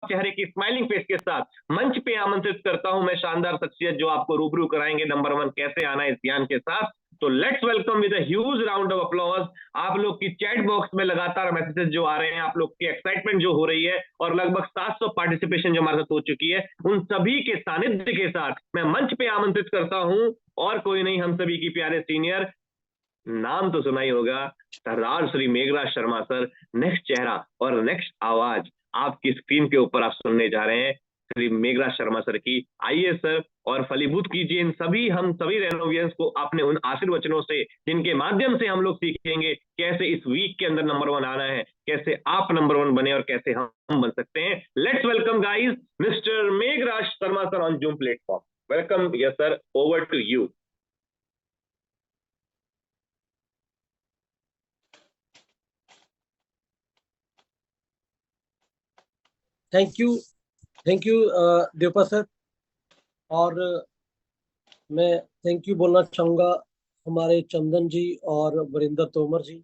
चेहरे की smiling face के साथ मंच पे आमंत्रित करता हूं मैं शानदार शख्सियत जो आपको रूबरू कराएंगे नंबर वन कैसे आना इस ज्ञान के साथ। तो let's welcome with a huge round of applause. आप लोग की चैट बॉक्स में लगातार मैसेजेस जो आ रहे हैं, आप लोग की एक्साइटमेंट जो हो रही है और लगभग 700 पार्टिसिपेशन जो हमारे साथ हो चुकी है, उन सभी के सानिध्य के साथ मैं मंच पे आमंत्रित करता हूं और कोई नहीं, हम सभी की प्यारे सीनियर, नाम तो सुना ही होगा, सरदार श्री मेघराज शर्मा सर। नेक्स्ट चेहरा और नेक्स्ट आवाज आपकी स्क्रीन के ऊपर आप सुनने जा रहे हैं श्री मेघराज शर्मा सर की। आइए सर और फलीभूत कीजिए इन सभी हम सभी रेनोवियंस को अपने उन आशीर्वचनों से जिनके माध्यम से हम लोग सीखेंगे कैसे इस वीक के अंदर नंबर वन आना है, कैसे आप नंबर वन बने और कैसे हम बन सकते हैं। Let's welcome guys mister Meghraj Sharma sir on Zoom platform. Welcome yes sir, over to you. Thank you Devpa sir. और मैं थैंक यू बोलना चाहूंगा हमारे चंदन जी और वरिंदर तोमर जी।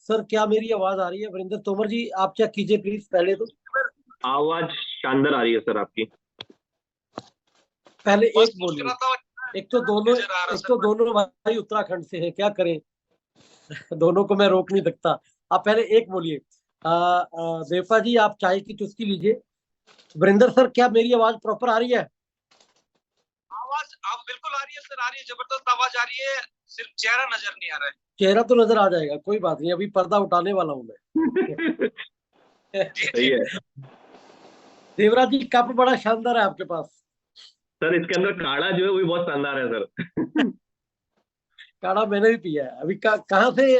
सर क्या मेरी आवाज आ रही है? वरिंदर तोमर जी आप चेक कीजिए प्लीज पहले तो। आवाज शानदार आ रही है सर आपकी। पहले एक बोलिए। एक तो दोनों भाई उत्तराखंड से हैं, क्या करें दोनों को मैं रोक नहीं सकता। आप पहले एक बोलिए। देवपा जी आप चाय की चुस्की लीजिए। वरिंदर सर क्या मेरी आवाज प्रॉपर आ रही है? आवाज आप बिल्कुल आ रही है सर, आ रही है, जबरदस्त आवाज आ रही है, सिर्फ चेहरा नजर नहीं आ रहा है। चेहरा तो नजर आ जाएगा, कोई बात नहीं, अभी पर्दा उठाने वाला हूं मैं सही है देवराज जी कप बड़ा शानदार है आपके पास। सर, इसके अंदर काढ़ा जो है वो भी बहुत शानदार है सर। काढ़ा मैंने भी पिया है अभी। कहाँ से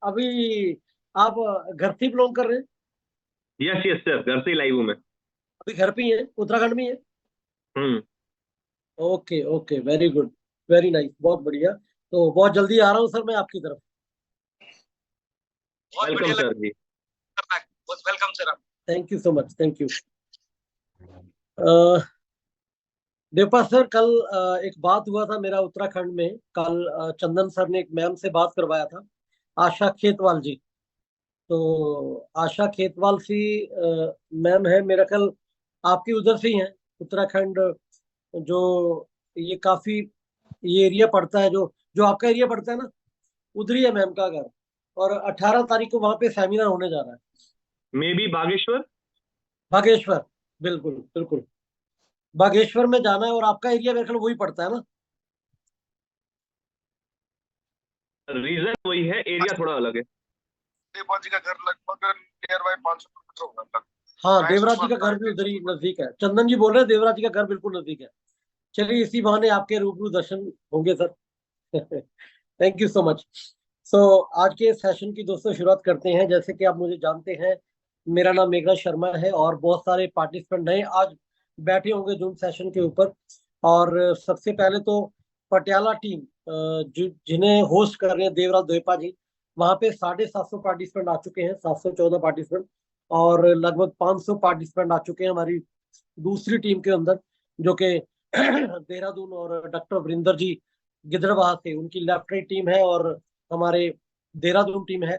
अभी आप घर से बिलोंग कर रहे हैं? यस यस सर, घर से ही लाइव हूँ मैं। अभी घर पे ही है, उत्तराखंड में ही है? Hmm. Okay okay, very good, very nice, बहुत बढ़िया। तो बहुत जल्दी आ रहा हूँ सर मैं आपकी तरफ। Welcome sir ji. Welcome sir. Thank you so much, thank you. Devpal sir कल एक बात हुआ था मेरा उत्तराखंड में। कल चंदन सर ने एक मैम से बात करवाया था, आशा खेतवाल जी। तो आशा खेतवाल सी मैम है मेरा ख्याल आपकी उधर से ही है, उत्तराखंड जो ये काफी ये एरिया पड़ता है, जो जो आपका एरिया पड़ता है ना, उधर ही है मैम का घर। और 18 तारीख को वहां पे सेमिनार होने जा रहा है। May be Bageshwar. बागेश्वर, बिल्कुल बिल्कुल, बागेश्वर में जाना है। और आपका एरिया मेरे ख्याल वही पड़ता है ना? रीजन वही है, एरिया थोड़ा अलग है। देवपाल जी का घर लगभग नियर बाय 500 किलोमीटर होगा। हाँ देवराज जी का घर भी उधर ही नजदीक है। चंदन जी बोल रहे हैं देवराज जी का घर बिल्कुल नजदीक है। चलिए इसी बहाने आपके रूबरू दर्शन होंगे sir thank you so much. So आज के सेशन की दोस्तों शुरुआत करते हैं। जैसे कि आप मुझे जानते हैं, मेरा नाम मेघराज शर्मा है और बहुत सारे पार्टिसिपेंट हैं आज बैठे होंगे जूम सेशन के ऊपर। और सबसे पहले तो पटियाला टीम जिन्हें होस्ट कर रहे हैं देवराज द्वेपा जी, वहां पे 750 पार्टिसिपेंट आ चुके हैं, 714 पार्टिसिपेंट। और लगभग 500 पार्टिसिपेंट आ चुके हैं हमारी दूसरी टीम के अंदर, जो कि देहरादून और डॉक्टर वरिंदर जी गिद्धड़बाह से, उनकी लेफ्ट राइट टीम है और हमारे देहरादून टीम है।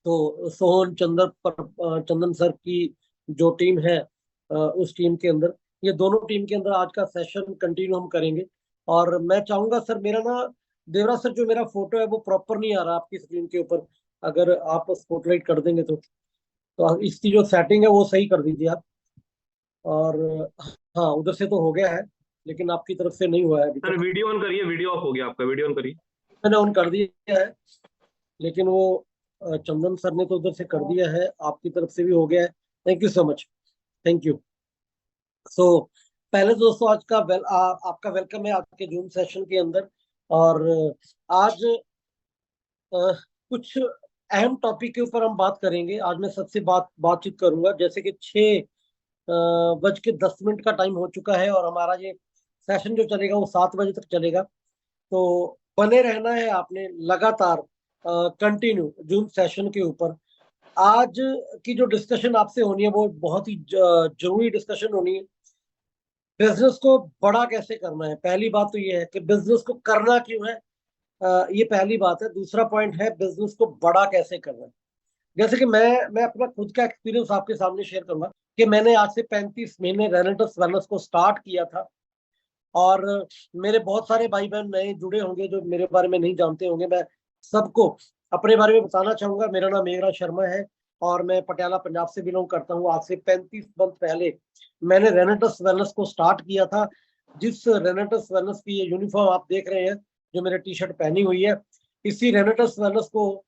तो सोहन चंदन सर की जो टीम है, उस टीम के अंदर, ये दोनों टीम के अंदर आज का सेशन कंटिन्यू हम करेंगे। और मैं चाहूंगा सर, मेरा ना देवराज सर जो मेरा फोटो है वो प्रॉपर नहीं आ रहा आपकी स्क्रीन के ऊपर, अगर आप स्पॉटलाइट कर देंगे तो इसकी जो सेटिंग है वो सही कर दीजिए आप। और हाँ उधर से तो हो गया है, लेकिन आपकी तरफ से नहीं हुआ है अभी सर तक। वीडियो ऑन करिए, वीडियो ऑफ हो गया आपका, वीडियो ऑन करिए। मैंने ऑन कर दिया है, लेकिन वो चंदन सर ने तो उधर से कर दिया है, आपकी तरफ से भी हो गया है। Thank you so much, thank you. So पहले तो दोस्तों आज का आपका वेलकम है आज के जूम सेशन के अंदर। और आज कुछ अहम टॉपिक के ऊपर हम बात करेंगे। आज मैं सबसे बातचीत करूंगा। जैसे कि 6:10 का टाइम हो चुका है और हमारा ये सेशन जो चलेगा वो 7 बजे तक चलेगा। तो बने रहना है आपने लगातार कंटिन्यू जूम सेशन के ऊपर। आज की जो डिस्कशन आपसे होनी है वो बहुत ही जरूरी डिस्कशन होनी है। बिजनेस को बड़ा कैसे करना है, पहली बात तो ये है कि बिजनेस को करना क्यों है, ये पहली बात है। दूसरा पॉइंट है बिजनेस को बड़ा कैसे करना है। जैसे कि मैं अपना खुद का एक्सपीरियंस आपके सामने शेयर करूंगा कि मैंने आज से 35 महीने रेनेटस वेलनेस को स्टार्ट किया था, और मेरे बहुत सारे भाई बहन नए जुड़े होंगे जो मेरे बारे में नहीं जानते होंगे। मैं सबको अपने बारे में बताना चाहूंगा। मेरा नाम मेघराज शर्मा है और मैं पटियाला पंजाब से बिलोंग करता हूँ। आज से 35 मंथ पहले मैंने रेनेटस वेलनेस को स्टार्ट किया था। जिस रेनेटस वेलनेस की ये यूनिफॉर्म आप देख रहे हैं, जो मेरे टी शर्ट पहनी हुई है, इसी रेनेटस वेलनेस को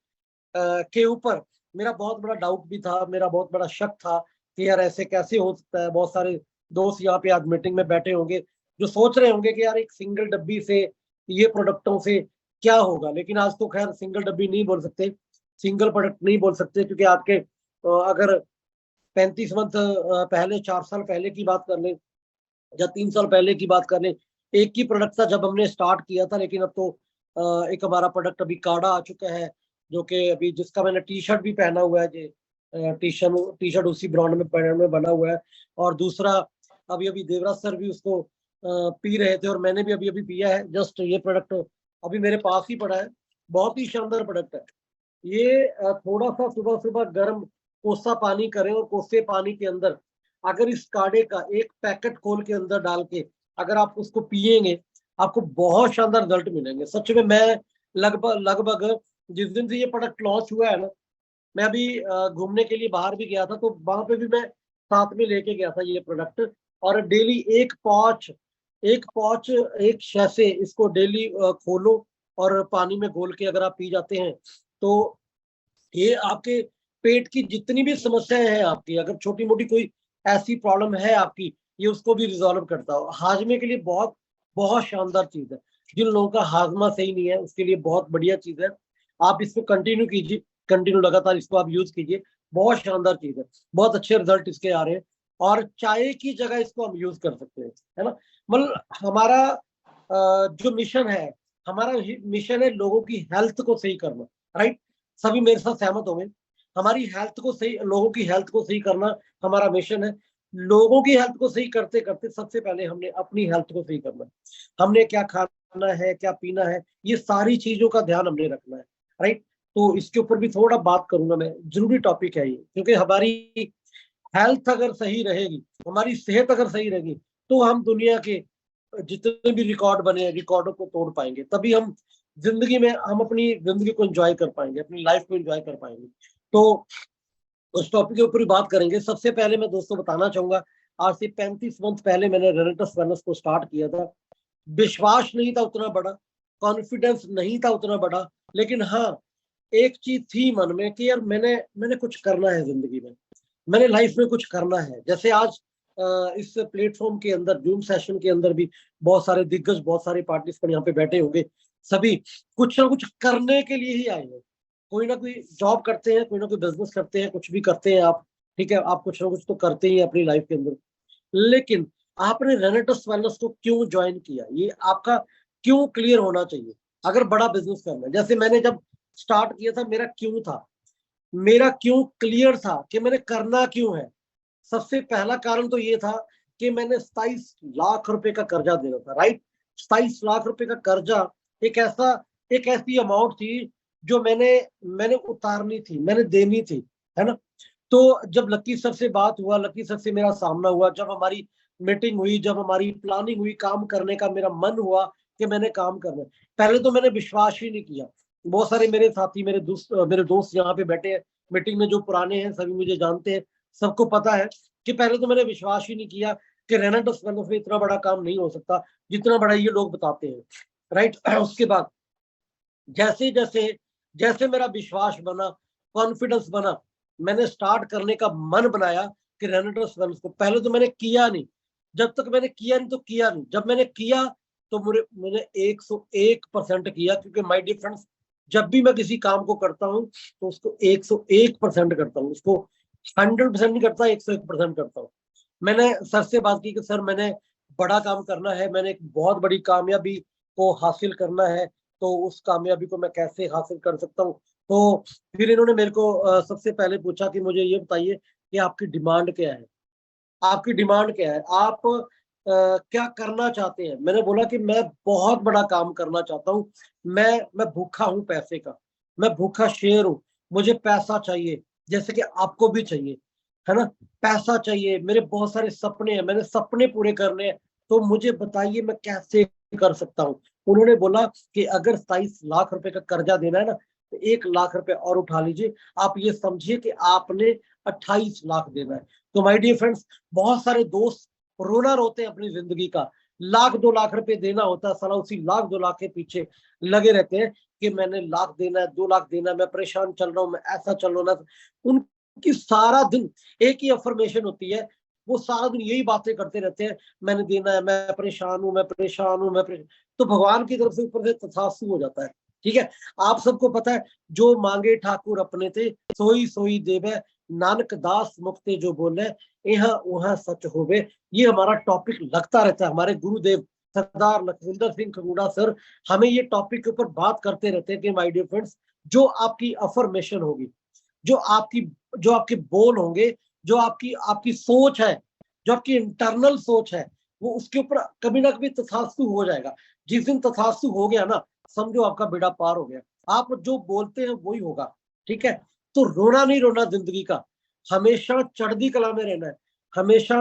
के ऊपर मेरा बहुत बड़ा डाउट भी था, मेरा बहुत बड़ा शक था कि यार ऐसे कैसे हो सकता है। बहुत सारे दोस्त यहाँ पे आज मीटिंग में बैठे होंगे जो सोच रहे होंगे कि यार एक सिंगल डब्बी से, ये प्रोडक्टों से क्या होगा। लेकिन आज तो खैर सिंगल डब्बी नहीं बोल सकते, सिंगल प्रोडक्ट नहीं बोल सकते, क्योंकि आपके अगर 35 मंथ पहले, 4 साल पहले की बात कर लें या 3 साल पहले की बात कर लें, एक ही प्रोडक्ट था जब हमने स्टार्ट किया था। लेकिन अब तो एक हमारा प्रोडक्ट अभी काढ़ा आ चुका है, जो कि अभी जिसका मैंने टी शर्ट भी पहना हुआ है, जो टी शर्ट उसी ब्रांड में बना हुआ है। और दूसरा अभी अभी देवराज सर भी उसको पी रहे थे और मैंने भी अभी अभी पिया है। जस्ट ये प्रोडक्ट अभी मेरे पास ही पड़ा है, बहुत ही शानदार प्रोडक्ट है ये। थोड़ा सा सुबह सुबह गर्म कोसा पानी करें और कोसे पानी के अंदर अगर इस काढ़े का एक पैकेट खोल के अंदर डाल के अगर आप उसको पिएंगे, आपको बहुत शानदार रिजल्ट मिलेंगे। सच में मैं लगभग जिस दिन से ये प्रोडक्ट लॉन्च हुआ है ना, मैं अभी घूमने के लिए बाहर भी गया था, तो वहां पे भी मैं साथ में लेके गया था ये प्रोडक्ट। और डेली एक पॉच एक शैसे इसको डेली खोलो और पानी में घोल के अगर आप पी जाते हैं, तो ये आपके पेट की जितनी भी समस्याएं हैं आपकी, अगर छोटी मोटी कोई ऐसी प्रॉब्लम है आपकी, ये उसको भी रिजॉल्व करता हो। हाजमे के लिए बहुत बहुत शानदार चीज है। जिन लोगों का हाजमा सही नहीं है उसके लिए बहुत बढ़िया चीज है। आप इसको कंटिन्यू कीजिए, कंटिन्यू लगातार इसको आप यूज कीजिए, बहुत शानदार चीज है, बहुत अच्छे रिजल्ट इसके आ रहे हैं। और चाय की जगह इसको हम यूज कर सकते हैं, है ना। मतलब हमारा जो मिशन है, हमारा मिशन है लोगों की हेल्थ को सही करना, राइट। सभी मेरे साथ सहमत होंगे, हमारी हेल्थ को सही, लोगों की हेल्थ को सही करना हमारा मिशन है। लोगों की हेल्थ को सही करते करते सबसे पहले हमने अपनी हेल्थ को सही करना है। हमने क्या खाना है, क्या पीना है, ये सारी चीजों का ध्यान हमने रखना है, राइट। तो इसके ऊपर भी थोड़ा बात करूंगा मैं, जरूरी टॉपिक है ये, क्योंकि हमारी हेल्थ अगर सही रहेगी, हमारी सेहत अगर सही रहेगी, तो हम दुनिया के जितने भी रिकॉर्ड बने हैं, रिकॉर्डों को तोड़ पाएंगे। तभी हम जिंदगी में, हम अपनी जिंदगी को एंजॉय कर पाएंगे, अपनी लाइफ को एंजॉय कर पाएंगे। तो उस टॉपिक के ऊपर बात करेंगे। सबसे पहले मैं दोस्तों बताना चाहूंगा, आज से 35 मंथ पहले मैंने रेनेटस वेलनेस को स्टार्ट किया था। विश्वास नहीं था उतना बड़ा, कॉन्फिडेंस नहीं था उतना बड़ा, लेकिन हाँ एक चीज थी मन में कि यार मैंने कुछ करना है जिंदगी में, मैंने लाइफ में कुछ करना है। जैसे आज इस प्लेटफॉर्म के अंदर, जूम सेशन के अंदर भी बहुत सारे दिग्गज, बहुत सारे पार्टिसिपेंट यहाँ पे बैठे होंगे, सभी कुछ ना कुछ करने के लिए ही आए हैं। कोई ना कोई जॉब करते हैं, कोई ना कोई बिजनेस करते हैं, कुछ भी करते हैं आप, ठीक है, आप कुछ ना कुछ तो करते ही हैं अपनी लाइफ के अंदर। लेकिन आपने रेनेटस वेलनेस को क्यों ज्वाइन किया, ये आपका क्यों क्लियर होना चाहिए। अगर बड़ा बिजनेस करना है, जैसे मैंने जब स्टार्ट किया था, मेरा क्यों था, मेरा क्यों क्लियर था कि मैंने करना क्यों है। सबसे पहला कारण तो ये था कि मैंने 27 लाख रुपए का कर्जा देना था, राइट। 27 लाख रुपए का कर्जा एक ऐसी अमाउंट थी जो मैंने उतारनी थी, मैंने देनी थी, है ना। तो जब लकी सर से बात हुआ, लकी सर से मेरा सामना हुआ, जब हमारी मीटिंग हुई, जब हमारी प्लानिंग हुई, काम करने का मेरा मन हुआ कि मैंने काम करना है, पहले तो मैंने विश्वास ही नहीं किया। बहुत सारे मेरे साथी, मेरे दोस्त यहाँ पे बैठे हैं मीटिंग में, जो पुराने हैं, सभी मुझे जानते हैं, सबको पता है कि पहले तो मैंने विश्वास ही नहीं किया कि रेनेटस वेलनेस में इतना बड़ा काम नहीं हो सकता जितना बड़ा ये लोग बताते हैं, राइट। उसके बाद जैसे जैसे जैसे मेरा विश्वास बना, कॉन्फिडेंस बना, मैंने स्टार्ट करने का मन बनाया कि रेनेटस वेलनेस को। पहले तो मैंने किया नहीं, जब तक मैंने किया नहीं तो किया नहीं, जब मैंने किया तो मैंने 101% किया। क्योंकि माय डियर फ्रेंड्स, जब भी मैं किसी काम को करता हूँ तो उसको 101% करता हूँ, उसको 100% नहीं करता, 101% करता हूँ। मैंने सर से बात की कि सर मैंने बड़ा काम करना है, मैंने एक बहुत बड़ी कामयाबी को हासिल करना है, तो उस कामयाबी को मैं कैसे हासिल कर सकता हूँ। तो फिर इन्होंने मेरे को सबसे पहले पूछा कि मुझे ये बताइए कि आपकी डिमांड क्या है, आपकी डिमांड क्या है, आप क्या करना चाहते हैं। मैंने बोला कि मैं बहुत बड़ा काम करना चाहता हूँ, मैं भूखा हूँ पैसे का, मैं भूखा शेर हूँ, मुझे पैसा चाहिए जैसे कि आपको भी चाहिए। है ना, पैसा चाहिए, मेरे बहुत सारे सपने हैं, मैंने सपने पूरे करने हैं, तो मुझे बताइए मैं कैसे कर सकता हूँ। उन्होंने बोला कि अगर 27 लाख रुपए का कर्जा देना है ना, तो 1 लाख रुपए और उठा लीजिए, आप ये समझिए कि आपने 28 लाख देना है। तो माय डियर फ्रेंड्स, बहुत सारे दोस्त रोना रोते हैं अपनी जिंदगी का, 1 लाख 2 लाख रुपए देना होता है, साला उसी 1 लाख 2 लाख के पीछे लगे रहते हैं कि मैंने 1 लाख देना है, 2 लाख देना है, मैं परेशान चल रहा हूँ, मैं ऐसा चल रहा हूँ। उनकी सारा दिन एक ही अफर्मेशन होती है, वो सारा दिन यही बातें करते रहते हैं, मैंने देना है, मैं परेशान हूं, मैं परेशान हूं, मैं परेशान। तो भगवान की तरफ से ऊपर से तथास्तु हो जाता है। ठीक है, आप सबको पता है, जो मांगे ठाकुर अपने थे, सोई सोई देवे, नानक दास मुक्ते जो बोले, यहाँ वहां सच होवे। ये हमारा टॉपिक लगता रहता है, हमारे गुरुदेव सरदार लखविंदर सिंह खंगूड़ा सर हमें ये टॉपिक के ऊपर बात करते रहते हैं कि माय डियर फ्रेंड्स, जो आपकी अफर्मेशन होगी, जो आपके बोल होंगे, जो आपकी आपकी सोच है, जो आपकी इंटरनल सोच है, वो उसके ऊपर कभी ना कभी तथास्तु हो जाएगा। जिस दिन तथास्तु हो गया ना, समझो आपका बेड़ा पार हो गया, आप जो बोलते हैं वही होगा। ठीक है, तो रोना नहीं रोना जिंदगी का, हमेशा चढ़ती कला में रहना है, हमेशा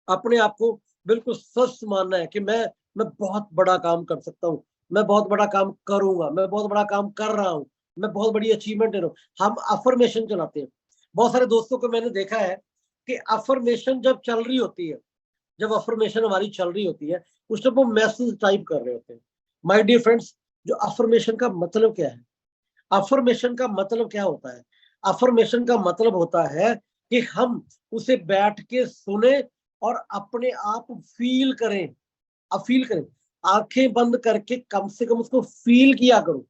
अपने आप को बिल्कुल स्वस्थ मानना है कि मैं बहुत बड़ा काम कर सकता हूँ, मैं बहुत बड़ा काम करूंगा, मैं बहुत बड़ा काम कर रहा हूँ, मैं बहुत बड़ी अचीवमेंट ले रहा हूँ। हम अफर्मेशन चलाते हैं। बहुत सारे दोस्तों को मैंने देखा है कि अफर्मेशन जब चल रही होती है, जब अफर्मेशन हमारी चल रही होती है, उस टाइम वो मैसेज टाइप कर रहे होते हैं। माय डियर फ्रेंड्स, जो अफर्मेशन का मतलब क्या है, अफर्मेशन का मतलब क्या होता है, अफर्मेशन का मतलब होता है कि हम उसे बैठ के सुने और अपने आप फील करें। आप फील करें, आंखें बंद करके कम से कम उसको फील किया करो,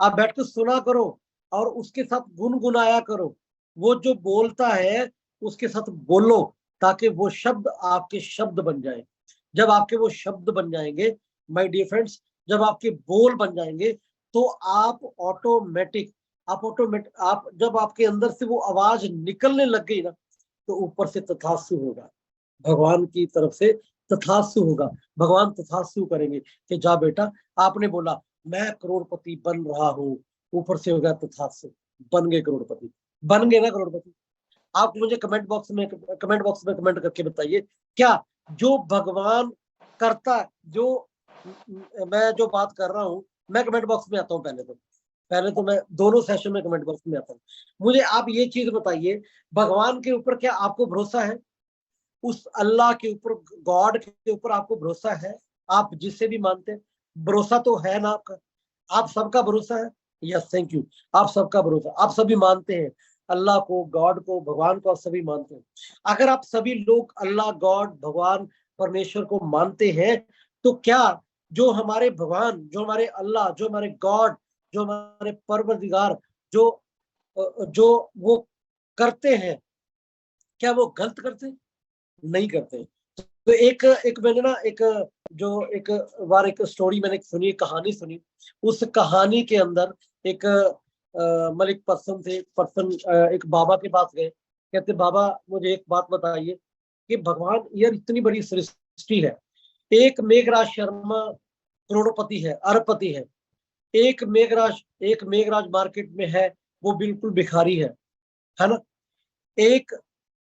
आप बैठ के सुना करो और उसके साथ गुनगुनाया करो। वो जो बोलता है उसके साथ बोलो, ताकि वो शब्द आपके शब्द बन जाए। जब आपके वो शब्द बन जाएंगे माय डियर फ्रेंड्स, जब आपके बोल बन जाएंगे, तो आप जब आपके अंदर से वो आवाज निकलने लग गई ना, तो ऊपर से तथास्तु होगा, भगवान की तरफ से तथास्तु होगा। भगवान तथास्तु करेंगे कि जा बेटा, आपने बोला मैं करोड़पति बन रहा हूँ, ऊपर से होगा तथास्तु, बन गए करोड़पति, बन गए ना करोड़पति। आप मुझे कमेंट बॉक्स में कमेंट करके बताइए, क्या जो भगवान करता, जो मैं जो बात कर रहा हूँ, मैं कमेंट बॉक्स में आता हूँ, पहले तो मैं दोनों सेशन में कमेंट बॉक्स में आता हूँ। मुझे आप ये चीज बताइए, भगवान के ऊपर क्या आपको भरोसा है? उस अल्लाह के ऊपर, गॉड के ऊपर आपको भरोसा है? आप जिसे भी मानते हैं, भरोसा तो है ना आपका? आप सबका भरोसा है? Yes, thank you. आप सबका भरोसा, आप सभी मानते हैं अल्लाह को, गॉड को, भगवान को, आप सभी मानते हैं। अगर आप सभी लोग अल्लाह, गॉड, भगवान, परमेश्वर को मानते हैं, तो क्या जो हमारे भगवान, जो हमारे अल्लाह, जो हमारे गॉड, जो हमारे परवरदिगार, जो वो करते हैं, क्या वो गलत करते हैं? नहीं करते। तो एक एक मैंने ना एक बार एक स्टोरी मैंने सुनी, कहानी सुनी। उस कहानी के अंदर एक मतलब एक पर्सन एक बाबा के पास गए, कहते बाबा मुझे एक बात बताइए कि भगवान, यार इतनी बड़ी सृष्टि है, मेघराज शर्मा करोड़पति है, अरबपति है, एक मेघराज मार्केट में है, वो बिल्कुल भिखारी है ना, एक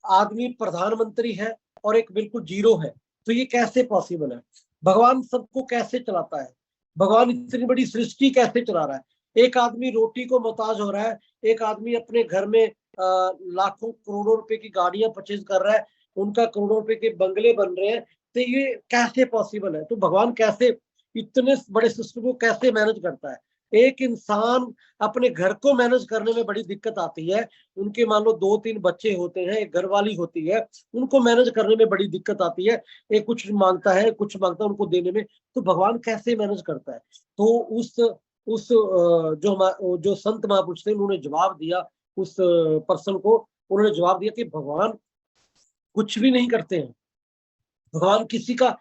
आदमी प्रधानमंत्री है और एक बिल्कुल जीरो है। तो ये कैसे पॉसिबल है? भगवान सबको कैसे चलाता है? भगवान इतनी बड़ी सृष्टि कैसे चला रहा है? एक आदमी रोटी को मोहताज हो रहा है, एक आदमी अपने घर में लाखों करोड़ों रुपए की गाड़ियां परचेज कर रहा है, उनका करोड़ों रुपए के बंगले बन रहे हैं। तो ये कैसे पॉसिबल है? तो भगवान कैसे इतने बड़े सिस्टम को कैसे मैनेज करता है? एक इंसान अपने घर को मैनेज करने में बड़ी दिक्कत आती है, उनके मान लो 2-3 बच्चे होते हैं, एक घरवाली होती है, उनको मैनेज करने में बड़ी दिक्कत आती है, एक कुछ मांगता है, उनको देने में। तो भगवान कैसे मैनेज करता है? तो जो संत महापुरुष थे, उन्होंने जवाब दिया, उस पर्सन को उन्होंने जवाब दिया कि भगवान कुछ भी नहीं करते हैं, भगवान किसी का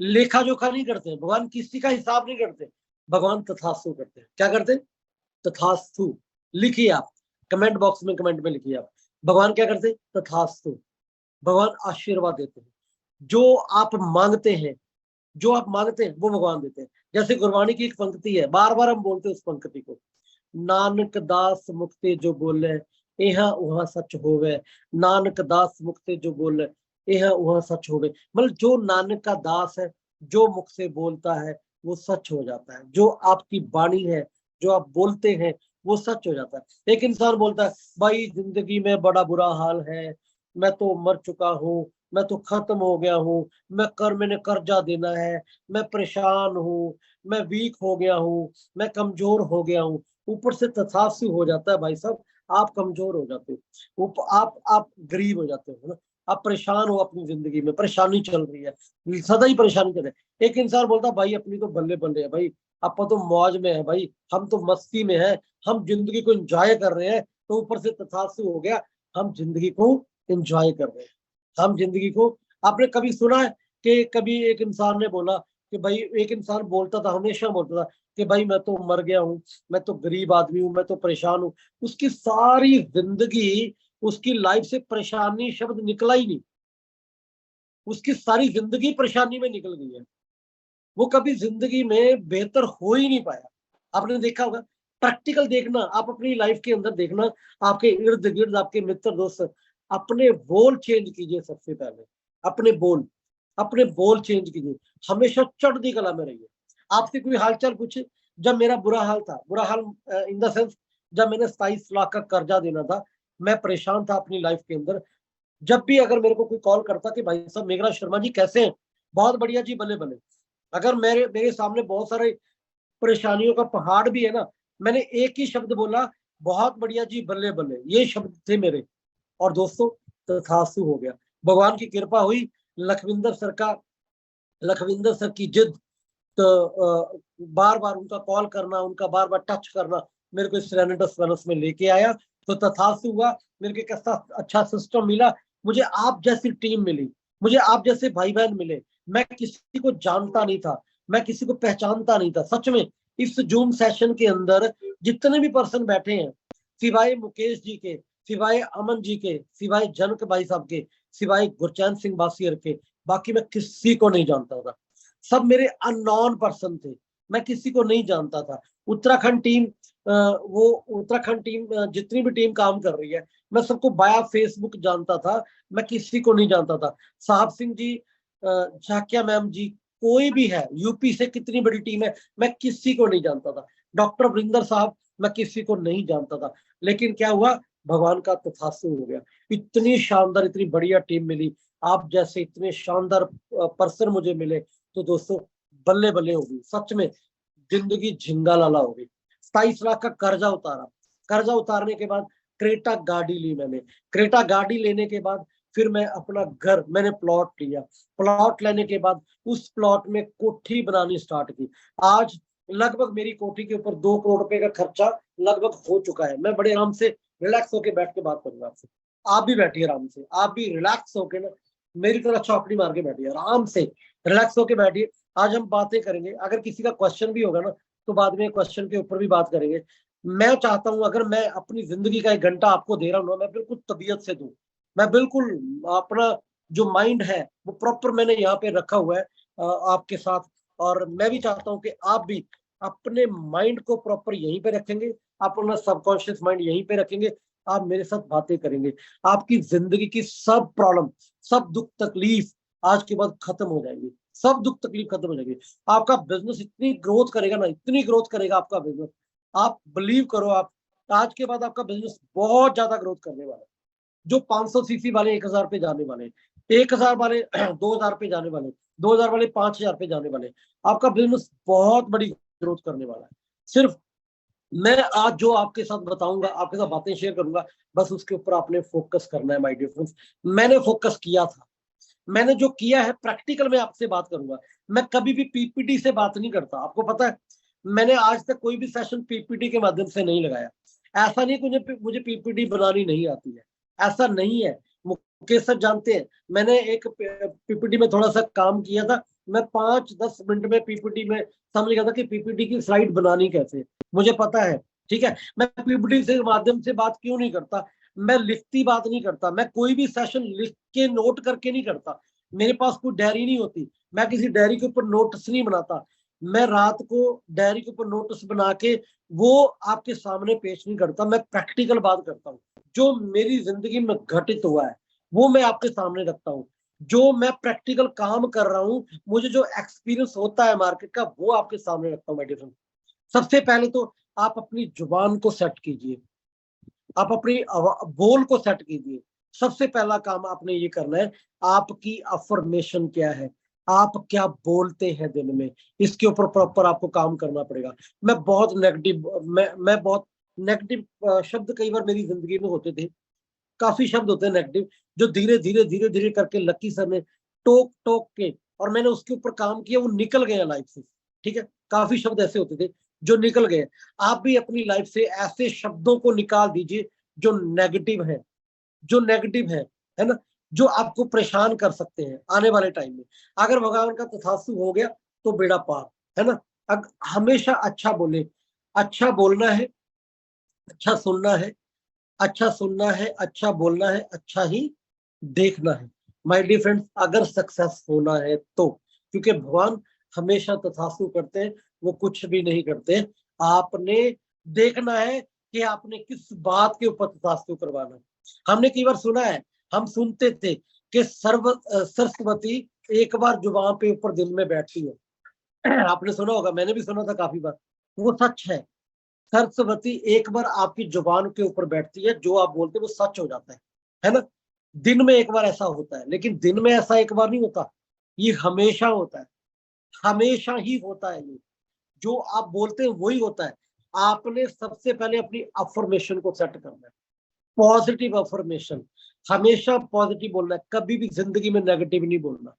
लेखा जोखा नहीं करते हैं, भगवान किसी का हिसाब नहीं करते, भगवान तथास्तु करते हैं। क्या करते हैं? तथास्तु। लिखिए आप, कमेंट बॉक्स में कमेंट में लिखिए आप, भगवान क्या करते हैं? तथास्तु। भगवान आशीर्वाद देते हैं, जो आप मांगते हैं, जो आप मांगते हैं वो भगवान देते हैं। जैसे गुरबाणी की एक पंक्ति है, बार बार हम बोलते हैं उस पंक्ति को, नानक दास मुक्ति जो बोले, यहाँ वहाँ सच होवे, नानक दास मुख से जो बोले यहाँ वहाँ सच होवे। मतलब जो नानक का दास है, जो मुख से बोलता है वो सच हो जाता है। जो आपकी वाणी है, जो आप बोलते हैं वो सच हो जाता है। एक इंसान बोलता है भाई जिंदगी में बड़ा बुरा हाल है, मैं तो मर चुका हूँ, मैं तो खत्म हो गया हूँ, मैंने कर्जा देना है, मैं परेशान हूँ, मैं वीक हो गया हूँ, मैं कमजोर हो गया हूँ। ऊपर से तथास्तु हो जाता है भाई साहब, आप कमजोर हो जाते हो, आप गरीब हो जाते हो ना, आप परेशान हो, अपनी जिंदगी में परेशानी चल रही है, सदा ही परेशानी चल रही है। एक इंसान बोलता भाई अपनी तो बल्ले बल्ले है भाई, अपन तो मौज में है भाई, हम तो मस्ती में है, हम जिंदगी को एंजॉय कर रहे हैं। तो ऊपर से तथास्तु हो गया, हम जिंदगी को एंजॉय कर रहे हैं, हम जिंदगी को। आपने कभी सुना है कि कभी एक इंसान ने बोला कि भाई, एक इंसान बोलता था, हमेशा बोलता था कि भाई मैं तो मर गया हूँ, मैं तो गरीब आदमी हूँ, मैं तो परेशान हूँ। उसकी सारी जिंदगी, उसकी लाइफ से परेशानी शब्द निकला ही नहीं, उसकी सारी जिंदगी परेशानी में निकल गई है। वो कभी जिंदगी में बेहतर हो ही नहीं पाया। आपने देखा होगा, प्रैक्टिकल देखना, आप अपनी लाइफ के अंदर देखना, आपके इर्द गिर्द आपके मित्र दोस्त, अपने बोल चेंज कीजिए। सबसे पहले अपने बोल चेंज कीजिए। हमेशा चढ़ती कला में रहिए। आपसे कोई हालचाल पूछे, जब मेरा बुरा हाल था, बुरा हाल इन द सेंस, जब मैंने 27 लाख का कर्जा देना था, मैं परेशान था अपनी लाइफ के अंदर। जब भी अगर मेरे को कोई कॉल करता कि भाई साहब मेघराज शर्मा जी कैसे हैं, बहुत बढ़िया जी, भले भले। अगर मेरे मेरे सामने बहुत सारे परेशानियों का पहाड़ भी है ना, मैंने एक ही शब्द बोला, बहुत बढ़िया जी, बल्ले बल्ले, ये शब्द थे मेरे। और दोस्तों, तथास्तु हो गया। भगवान की कृपा हुई। लखविंदर सर की जिद, तो बार बार उनका कॉल करना, उनका बार बार टच करना मेरे को इस रेनेडस वेनस में लेके आया। तो तथास्तु हुआ। मेरे को कैसा अच्छा सिस्टम मिला, मुझे आप जैसी टीम मिली, मुझे आप जैसे भाई बहन मिले। मैं किसी को जानता नहीं था, मैं किसी को पहचानता नहीं था। सच में इस जूम सेशन के अंदर जितने भी पर्सन बैठे हैं, सिवाय मुकेश जी के, सिवाय अमन जी के, सिवाय जनक भाई साहब के, सिवाय गुरचैन सिंह बासियर के, बाकी मैं किसी को नहीं जानता था। सब मेरे अननोन पर्सन थे, मैं किसी को नहीं जानता था। उत्तराखंड टीम, जितनी भी टीम काम कर रही है, मैं सबको बाया फेसबुक जानता था, मैं किसी को नहीं जानता था। साहब सिंह जी, झाकिया मैम जी, कोई भी है, यूपी से कितनी बड़ी टीम है, मैं किसी को नहीं जानता था। डॉक्टर वरिंदर साहब, मैं किसी को नहीं जानता था। लेकिन क्या हुआ, भगवान का तथास्तु हो गया। इतनी शानदार, इतनी बढ़िया टीम मिली, आप जैसे इतने शानदार पर्सन मुझे मिले। तो दोस्तों, बल्ले बल्ले हो गई, सच में जिंदगी झिंगा लाला हो गई। 27 लाख का कर्जा उतारा, कर्जा उतारने के बाद क्रेटा गाड़ी ली मैंने। क्रेटा गाड़ी लेने के बाद फिर मैं अपना घर, मैंने प्लॉट लिया। प्लॉट लेने के बाद उस प्लॉट में कोठी बनानी स्टार्ट की। आज लगभग मेरी कोठी के ऊपर 2 करोड़ रुपए का खर्चा लगभग हो चुका है। मैं बड़े आराम से रिलैक्स होके बैठ के बात करूंगा आपसे। आप भी बैठिए आराम से, आप भी रिलैक्स होके ना मेरी तरह चौकड़ी मार के बैठिए, आराम से रिलैक्स होके बैठिए। आज हम बातें करेंगे, अगर किसी का क्वेश्चन भी होगा ना तो बाद में क्वेश्चन के ऊपर भी बात करेंगे। मैं चाहता हूं, अगर मैं अपनी जिंदगी का 1 घंटा आपको दे रहा हूँ ना, मैं बिल्कुल तबीयत से दूं, मैं बिल्कुल अपना जो माइंड है वो प्रॉपर मैंने यहाँ पे रखा हुआ है आपके साथ। और मैं भी चाहता हूँ कि आप भी अपने माइंड को प्रॉपर यहीं पे रखेंगे, अपना सबकॉन्शियस माइंड यहीं पे रखेंगे, आप मेरे साथ बातें करेंगे। आपकी जिंदगी की सब प्रॉब्लम, सब दुख तकलीफ आज के बाद खत्म हो जाएंगी, सब दुख तकलीफ खत्म हो जाएगी। आपका बिजनेस इतनी ग्रोथ करेगा ना, इतनी ग्रोथ करेगा आपका बिजनेस, आप बिलीव करो, आप आज के बाद आपका बिजनेस बहुत ज्यादा ग्रोथ करने वाला है। जो 500 सीसी वाले 1000 पे जाने वाले, 1000 वाले 2000 पे जाने वाले, 2000 वाले 5000 पे जाने वाले, आपका बिजनेस बहुत बड़ी ग्रोथ करने वाला है। सिर्फ मैं आज जो आपके साथ बताऊंगा, आपके साथ बातें शेयर करूंगा, बस उसके ऊपर आपने फोकस करना है माय डियर फ्रेंड्स। मैंने फोकस किया था, मैंने जो किया है प्रैक्टिकल में आपसे बात करूंगा। मैं कभी भी पीपीटी से बात नहीं करता, आपको पता है। मैंने आज तक कोई भी सेशन पीपीटी के माध्यम से नहीं लगाया। ऐसा नहीं कि मुझे पीपीटी बनानी नहीं आती है, ऐसा नहीं है। मुकेश सर जानते हैं, मैंने एक पीपीटी में थोड़ा सा काम किया था। मैं 5-10 मिनट में पीपीटी में समझ गया था कि पीपीटी की स्लाइड बनानी कैसे, मुझे पता है। ठीक है, मैं पीपीटी से माध्यम से बात क्यों नहीं करता, मैं लिखती बात नहीं करता, मैं कोई भी सेशन लिख के नोट करके नहीं करता। मेरे पास कोई डायरी नहीं होती, मैं किसी डायरी के ऊपर नोट्स नहीं बनाता। मैं रात को डायरी के ऊपर नोट्स बना के वो आपके सामने पेश नहीं करता, मैं प्रैक्टिकल बात करता हूँ। जो मेरी जिंदगी में घटित हुआ है वो मैं आपके सामने रखता हूँ। जो मैं प्रैक्टिकल काम कर रहा हूँ, मुझे जो एक्सपीरियंस होता है मार्केट का, वो आपके सामने रखता हूँ माय डियर फ्रेंड। सबसे पहले तो आप अपनी जुबान को सेट कीजिए, आप अपनी बोल को सेट कीजिए। सबसे पहला काम आपने ये करना है, आपकी अफर्मेशन क्या है, आप क्या बोलते हैं दिन में, इसके ऊपर प्रॉपर आपको काम करना पड़ेगा। मैं बहुत नेगेटिव शब्द कई बार मेरी जिंदगी में होते थे, काफी शब्द होते हैं नेगेटिव, जो धीरे धीरे करके लकी सर ने टोक टोक के, और मैंने उसके ऊपर काम किया, वो निकल गया लाइफ से। ठीक है, काफी शब्द ऐसे होते थे जो निकल गए। आप भी अपनी लाइफ से ऐसे शब्दों को निकाल दीजिए जो नेगेटिव है, जो नेगेटिव है ना, जो आपको परेशान कर सकते हैं आने वाले टाइम में। अगर भगवान का तथास्तु हो गया तो बेड़ा पार, है ना। हमेशा अच्छा बोले, अच्छा बोलना है, अच्छा सुनना है, अच्छा सुनना है, अच्छा बोलना है, अच्छा ही देखना है। माय डियर फ्रेंड्स, अगर सक्सेस होना है तो, क्योंकि भगवान हमेशा तथास्तु करते हैं, वो कुछ भी नहीं करते। आपने देखना है कि आपने किस बात के ऊपर तथास्तु करवाना है। हमने कई बार सुना है, हम सुनते थे कि सरस्वती एक बार जुबान पे ऊपर दिल में बैठती है। आपने सुना होगा, मैंने भी सुना था काफी बार, वो सच है। सरस्वती एक बार आपकी जुबान के ऊपर बैठती है, जो आप बोलते हैं वो सच हो जाता है ना। दिन में एक बार ऐसा होता है, लेकिन दिन में ऐसा एक बार नहीं होता, ये हमेशा होता है, हमेशा ही होता है। ये जो आप बोलते हैं वही होता है। आपने सबसे पहले अपनी अफर्मेशन को सेट करना है, पॉजिटिव अफर्मेशन, हमेशा पॉजिटिव बोलना है, कभी भी जिंदगी में नेगेटिव नहीं बोलना।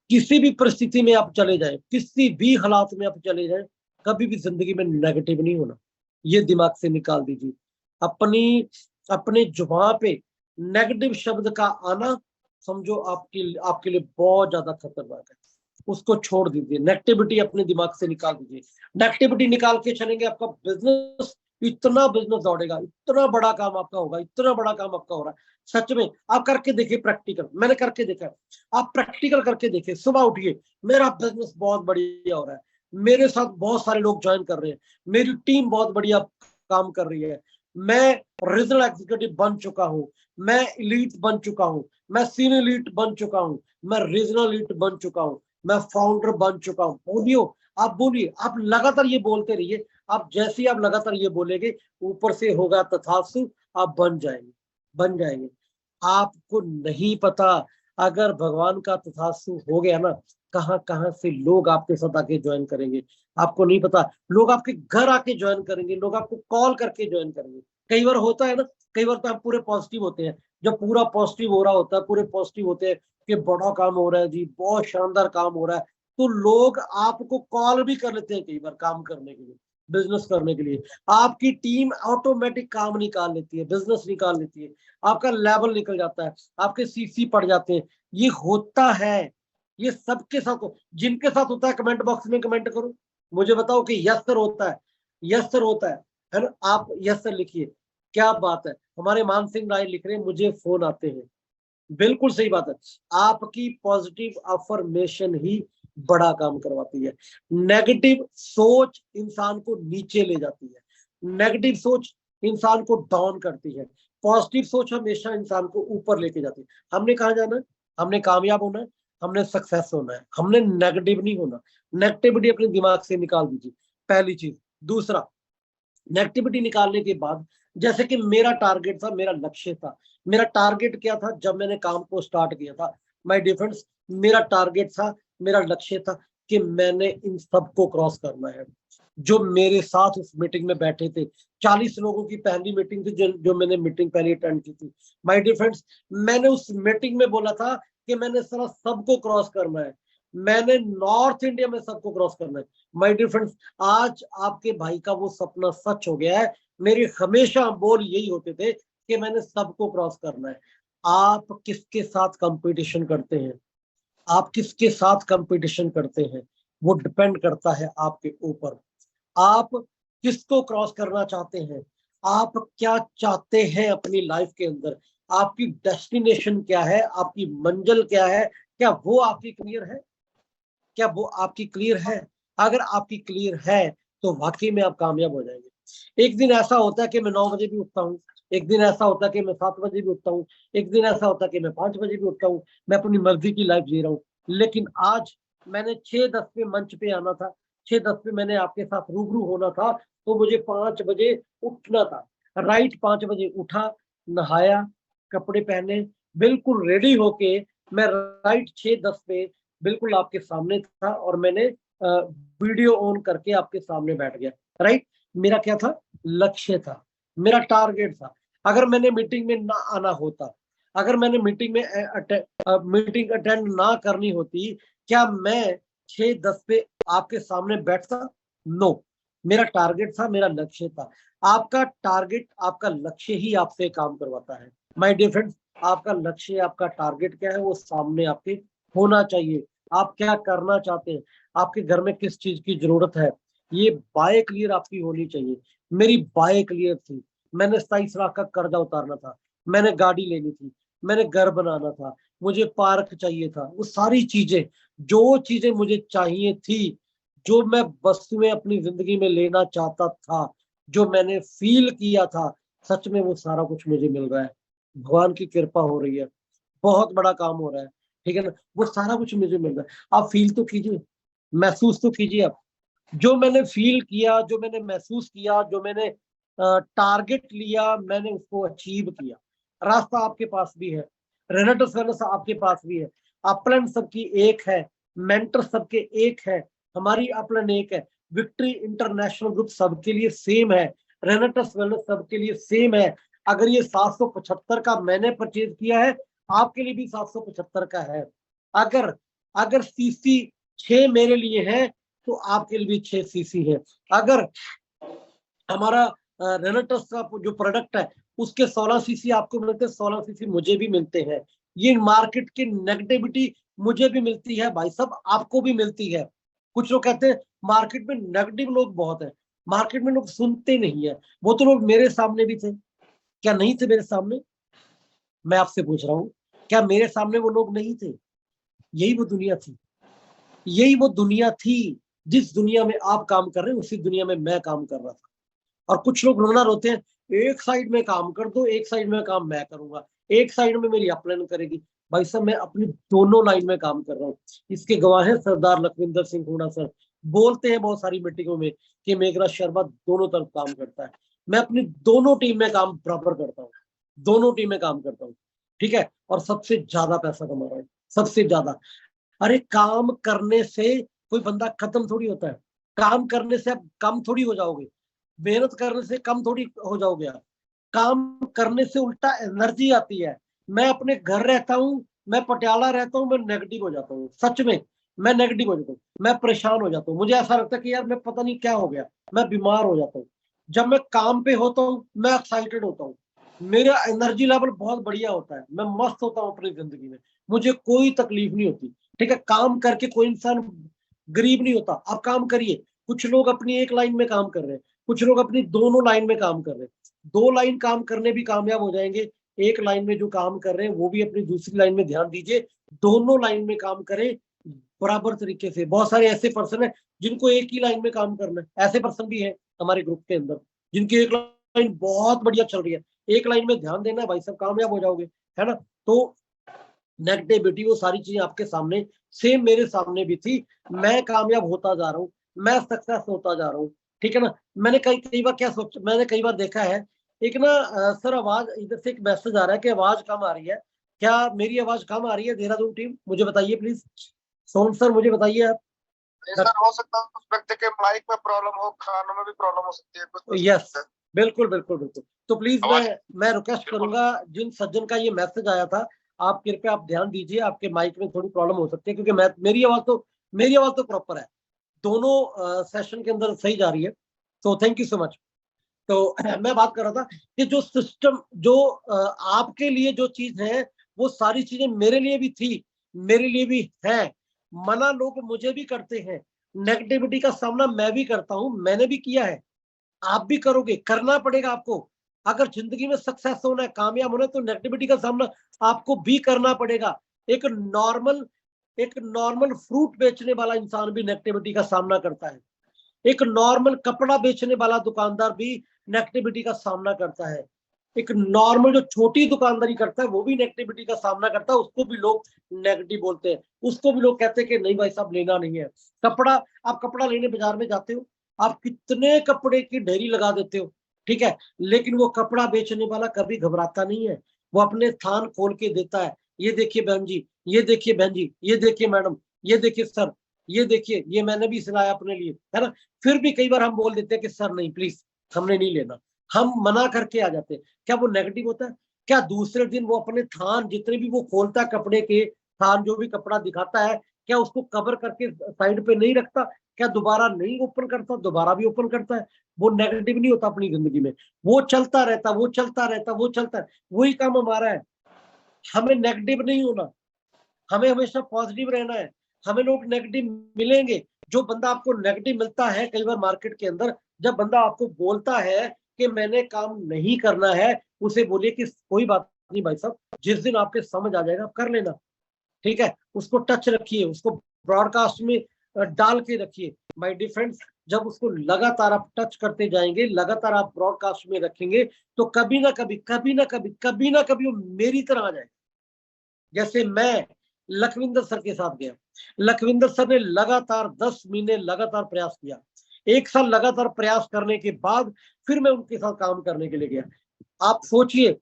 किसी भी परिस्थिति में आप चले जाए, किसी भी हालात में आप चले जाए, कभी भी जिंदगी में नेगेटिव नहीं होना, ये दिमाग से निकाल दीजिए। अपने जुबान पे नेगेटिव शब्द का आना, समझो आपके लिए बहुत ज्यादा खतरनाक है। उसको छोड़ दीजिए, नेगेटिविटी अपने दिमाग से निकाल दीजिए। नेगेटिविटी निकाल के चलेंगे, आपका बिजनेस, इतना बिजनेस दौड़ेगा, इतना बड़ा काम आपका होगा, इतना बड़ा काम आपका हो रहा है। सच में आप करके देखिए, प्रैक्टिकल, मैंने करके देखा है। आप प्रैक्टिकल करके देखिए, सुबह उठिए, मेरा बिजनेस बहुत बढ़िया हो रहा है, मेरे साथ बहुत सारे लोग ज्वाइन कर रहे हैं, मेरी टीम बहुत बढ़िया काम कर रही है, मैं रीजनल एग्जीक्यूटिव बन चुका हूँ, मैं इलीट बन चुका हूँ, मैं सीनियर इलीट बन चुका हूँ, मैं रीजनल इलीट बन चुका हूँ, मैं फाउंडर बन चुका हूँ। बोलियो, आप बोलिए, आप लगातार ये बोलते रहिए। आप जैसे ही आप लगातार ये बोलेंगे, ऊपर से होगा तथास्तु, आप बन जाएंगे, बन जाएंगे। आपको नहीं पता, अगर भगवान का तथास्तु हो गया ना, कहां कहां से लोग आपके साथ आके ज्वाइन करेंगे, आपको नहीं पता। लोग आपके घर आके ज्वाइन करेंगे, लोग आपको कॉल करके ज्वाइन करेंगे। कई बार होता है ना, कई बार तो हम पूरे पॉजिटिव होते हैं, जब पूरा पॉजिटिव हो रहा होता है, पूरे पॉजिटिव होते हैं कि बड़ा काम हो रहा है जी, बहुत शानदार काम हो रहा है, तो लोग आपको कॉल भी कर लेते हैं कई बार काम करने के लिए, बिजनेस करने के लिए। आपकी टीम ऑटोमेटिक काम निकाल लेती है, बिजनेस निकाल लेती है, आपका लेवल निकल जाता है, आपके सीसी पड़ जाते हैं। ये होता है, ये सबके साथ जिनके साथ होता है कमेंट बॉक्स में कमेंट करो, मुझे बताओ कि यस सर होता है, यस सर होता है ना। आप यस सर लिखिए, क्या बात है। हमारे मान सिंह राय लिख रहे हैं, मुझे फोन आते हैं, बिल्कुल सही बात है। आपकी पॉजिटिव अफर्मेशन ही बड़ा काम करवाती है। नेगेटिव सोच इंसान को नीचे ले जाती है, नेगेटिव सोच इंसान को डाउन करती है, पॉजिटिव सोच हमेशा इंसान को ऊपर लेके जाती है। हमने कहाँ जाना है, हमने कामयाब होना है, हमने सक्सेस होना है, हमने नेगेटिव नहीं होना। नेगेटिविटी अपने दिमाग से निकाल दीजिए, पहली चीज। दूसरा, नेगेटिविटी निकालने के बाद, जैसे कि मेरा टारगेट था, मेरा लक्ष्य था, मेरा टारगेट क्या था जब मैंने काम को स्टार्ट किया था, माय डियर फ्रेंड्स, मेरा टारगेट था, मेरा लक्ष्य था कि मैंने इन सबको क्रॉस करना है। जो मेरे साथ उस मीटिंग में बैठे थे, 40 लोगों की पहली मीटिंग थी, जो मैंने मीटिंग पहले अटेंड की थी। माय डियर फ्रेंड्स, मैंने उस मीटिंग में बोला था कि मैंने सारा सबको क्रॉस करना है, मैंने नॉर्थ इंडिया में सबको क्रॉस करना है। माय डियर फ्रेंड्स, आज आपके भाई का वो सपना सच हो गया है। मेरे हमेशा बोल यही होते थे कि मैंने सबको क्रॉस करना है। आप किसके साथ कंपटीशन करते हैं, आप किसके साथ कंपटीशन करते हैं, वो डिपेंड करता है आपके ऊपर। आप किसको क्रॉस करना चाहते हैं, आप क्या चाहते हैं अपनी लाइफ के अंदर, आपकी डेस्टिनेशन क्या है, आपकी मंजिल क्या है, क्या वो आपकी क्लियर है, क्या वो आपकी क्लियर है। अगर आपकी क्लियर है तो वाकई में आप कामयाब हो जाएंगे। एक दिन ऐसा होता है कि मैं 9 बजे भी उठता हूँ, एक दिन ऐसा होता है कि मैं 7 बजे भी उठता हूँ, एक दिन ऐसा होता है कि मैं 5 बजे भी उठता हूँ। मैं अपनी मर्जी की लाइफ जी रहा हूँ। लेकिन आज मैंने 6:10 पे मंच पे आना था, 6:10 पे मैंने आपके साथ रूबरू होना था, तो मुझे 5 बजे उठना था। राइट 5 बजे उठा, नहाया, कपड़े पहने, बिल्कुल रेडी होके मैं राइट 6:10 पे बिल्कुल आपके सामने था और मैंने वीडियो ऑन करके आपके सामने बैठ गया। राइट, मेरा क्या था, लक्ष्य था, मेरा टारगेट था। अगर मैंने मीटिंग में ना आना होता, अगर मैंने मीटिंग में मीटिंग अटेंड ना करनी होती, क्या मैं 6:10 पे आपके सामने बैठता? नो, मेरा टारगेट था, मेरा लक्ष्य था। आपका टारगेट, आपका लक्ष्य ही आपसे काम करवाता है। माय डियर फ्रेंड्स, आपका लक्ष्य, आपका टारगेट क्या है, वो सामने आपके होना चाहिए। आप क्या करना चाहते हैं, आपके घर में किस चीज की जरूरत है, ये बाय क्लियर आपकी होनी चाहिए। मेरी बाय क्लियर थी। मैंने 27 लाख का कर्जा उतारना था, मैंने गाड़ी लेनी थी, मैंने घर बनाना था, मुझे पार्क चाहिए था। वो सारी चीजें, जो चीजें मुझे चाहिए थी, जो मैं वस्तुएं अपनी जिंदगी में लेना चाहता था, जो मैंने फील किया था, सच में वो सारा कुछ मुझे मिल रहा है। भगवान की कृपा हो रही है, बहुत बड़ा काम हो रहा है, ठीक है ना। वो सारा कुछ मुझे मिल रहा है। आप फील तो कीजिए, महसूस तो कीजिए। आप, जो मैंने फील किया, जो मैंने महसूस किया, जो मैंने टारगेट लिया, मैंने उसको अचीव किया। रास्ता आपके पास भी है, रेनेसांस आपके पास भी है, अपलाइन सबकी एक है, मेंटर सबके एक है, हमारी अपलाइन एक है, विक्ट्री इंटरनेशनल ग्रुप सबके लिए सेम है, रेनेटस वेलनेस सबके लिए सेम है। अगर ये 775 का मैंने परचेज किया है, आपके लिए भी 775 का है। अगर अगर सीसी 6 मेरे लिए है, तो आपके लिए भी 6 सीसी है। अगर हमारा रेनेटस का जो प्रोडक्ट है, उसके 16 सीसी आपको मिलते हैं, 16 सीसी मुझे भी मिलते हैं। ये मार्केट की नेगेटिविटी मुझे भी मिलती है भाई साहब, आपको भी मिलती है। कुछ लोग कहते हैं मार्केट में नेगेटिव लोग बहुत है, मार्केट में लोग सुनते नहीं है। वो तो लोग मेरे सामने भी थे, क्या नहीं थे मेरे सामने? मैं आपसे पूछ रहा हूँ, क्या मेरे सामने वो लोग नहीं थे? यही वो दुनिया थी, यही वो दुनिया थी। जिस दुनिया में आप काम कर रहे हैं, उसी दुनिया में मैं काम कर रहा था। और कुछ लोग रोना रोते हैं, एक साइड में काम कर दो, एक साइड में काम मैं करूंगा, एक साइड में मेरी अपलाइन करेगी। भाई साहब, मैं अपनी दोनों लाइन में काम कर रहा हूँ। इसके गवाह है सरदार लखविंदर सिंह हुडा सर। बोलते हैं बहुत सारी मीटिंगों में कि मेघराज शर्मा दोनों तरफ काम करता है। मैं अपनी दोनों टीम में काम बराबर करता हूँ, दोनों टीम में काम करता हूँ, ठीक है। और सबसे ज्यादा पैसा कमा रहा हूँ, सबसे ज्यादा। अरे काम करने से कोई बंदा खत्म थोड़ी होता है, काम करने से आप कम थोड़ी हो जाओगे, मेहनत करने से कम थोड़ी हो जाओगे आप। काम करने से उल्टा एनर्जी आती है। मैं अपने घर रहता हूँ, मैं पटियाला रहता हूँ, मैं नेगेटिव हो जाता हूँ, सच में मैं नेगेटिव हो जाता हूँ, मैं परेशान हो जाता हूँ। मुझे ऐसा लगता है कि यार मैं पता नहीं क्या हो गया, मैं बीमार हो जाता हूँ। जब मैं काम पे होता हूँ, मैं एक्साइटेड होता हूँ, मेरा एनर्जी लेवल बहुत बढ़िया होता है, मैं मस्त होता हूँ अपनी जिंदगी में, मुझे कोई तकलीफ नहीं होती, ठीक है। काम करके कोई इंसान गरीब नहीं होता। आप काम करिए। कुछ लोग अपनी एक लाइन में काम कर रहे हैं, कुछ लोग अपनी दोनों लाइन में काम कर रहे हैं। 2 लाइन काम करने भी कामयाब हो जाएंगे। एक लाइन में जो काम कर रहे हैं, वो भी अपनी दूसरी लाइन में ध्यान दीजिए। दोनों लाइन में काम करें बराबर तरीके से। बहुत सारे ऐसे पर्सन है जिनको एक ही लाइन में काम करना है, ऐसे पर्सन भी है हमारे ग्रुप के अंदर, जिनकी एक लाइन बहुत बढ़िया चल रही है। एक लाइन में ध्यान देना है भाई साहब, कामयाब हो जाओगे, है ना। तो नेगेटिविटी, वो सारी चीजें आपके सामने, सेम मेरे सामने भी थी। मैं कामयाब होता जा रहा हूँ, मैं सक्सेस होता जा रहा हूँ, ठीक है ना। मैंने कई बार क्या सोच, मैंने कई बार देखा है, एक ना सर आवाज इधर से एक मैसेज आ रहा है कि आवाज कम आ रही है। क्या मेरी आवाज कम आ रही है? देहरादून टीम मुझे बताइए प्लीज। सोन सर मुझे बताइए आप। सर हो सकता है उस व्यक्ति के माइक में प्रॉब्लम हो, खानों में भी प्रॉब्लम हो सकती है कुछ। यस, बिल्कुल बिल्कुल बिल्कुल। तो प्लीज मैं रिक्वेस्ट करूंगा, जिन सज्जन का ये मैसेज आया था, आप कृपया आप ध्यान दीजिए, आपके माइक में थोड़ी प्रॉब्लम हो सकती है, क्योंकि मैं मेरी आवाज तो प्रॉपर है, दोनों सेशन के अंदर सही जा रही है। तो थैंक यू सो मच। तो मैं बात कर रहा था कि जो सिस्टम, जो आपके लिए जो चीज है, वो सारी चीजें मेरे लिए भी थी, मेरे लिए भी है। मना लोग मुझे भी करते हैं, नेगेटिविटी का सामना मैं भी करता हूं, मैंने भी किया है, आप भी करोगे, करना पड़ेगा आपको। अगर जिंदगी में सक्सेस होना है, कामयाब होना है, तो नेगेटिविटी का सामना आपको भी करना पड़ेगा। एक नॉर्मल फ्रूट बेचने वाला इंसान भी नेगेटिविटी का सामना करता है। एक नॉर्मल कपड़ा बेचने वाला दुकानदार भी नेगेटिविटी का सामना करता है। एक नॉर्मल जो छोटी दुकानदारी करता है वो भी नेगेटिविटी का सामना करता है, उसको भी लोग नेगेटिव बोलते हैं, उसको भी लोग कहते हैं कि नहीं भाई साहब लेना नहीं है। कपड़ा, आप कपड़ा लेने बाजार में जाते हो, आप कितने कपड़े की ढेरी लगा देते हो, ठीक है, लेकिन वो कपड़ा बेचने वाला कभी घबराता नहीं है, वो अपने थान खोल के देता है, ये देखिए बहन जी, ये देखिए बहन जी, ये देखिए मैडम, ये देखिए सर, ये देखिए ये मैंने भी सिलाया अपने लिए, है ना। फिर भी कई बार हम बोल देते हैं कि सर नहीं प्लीज हमने नहीं लेना, हम मना करके आ जाते हैं। क्या वो नेगेटिव होता है? क्या दूसरे दिन वो अपने थान जितने भी वो खोलता है कपड़े के थान, जो भी कपड़ा दिखाता है, क्या उसको कवर करके साइड पे नहीं रखता? क्या दोबारा नहीं ओपन करता? दोबारा भी ओपन करता है। वो नेगेटिव नहीं होता अपनी जिंदगी में, वो चलता रहता, वो चलता रहता, वो चलता है। वही काम हमारा है, हमें नेगेटिव नहीं होना, हमें हमेशा पॉजिटिव रहना है। हमें लोग नेगेटिव मिलेंगे, जो बंदा आपको नेगेटिव मिलता है कई बार मार्केट के अंदर, जब बंदा आपको बोलता है कि मैंने काम नहीं करना है, उसे बोलिए कि कोई बात नहीं भाई साहब, जिस दिन आपके समझ आ जाएगा आप कर लेना, ठीक है। उसको टच रखिए, उसको ब्रॉडकास्ट में डाल के रखिए। माय डियर फ्रेंड्स, जब उसको लगातार आप टच करते जाएंगे, लगातार आप ब्रॉडकास्ट में रखेंगे, तो कभी ना कभी, कभी ना कभी, कभी ना कभी वो मेरी तरह आ जाएगा। जैसे मैं लखविंदर सर के साथ गया, लखविंदर सर ने लगातार 10 महीने लगातार प्रयास किया, 1 साल लगातार प्रयास करने के बाद फिर मैं उनके साथ काम करने के लिए गया। आप सोचिए,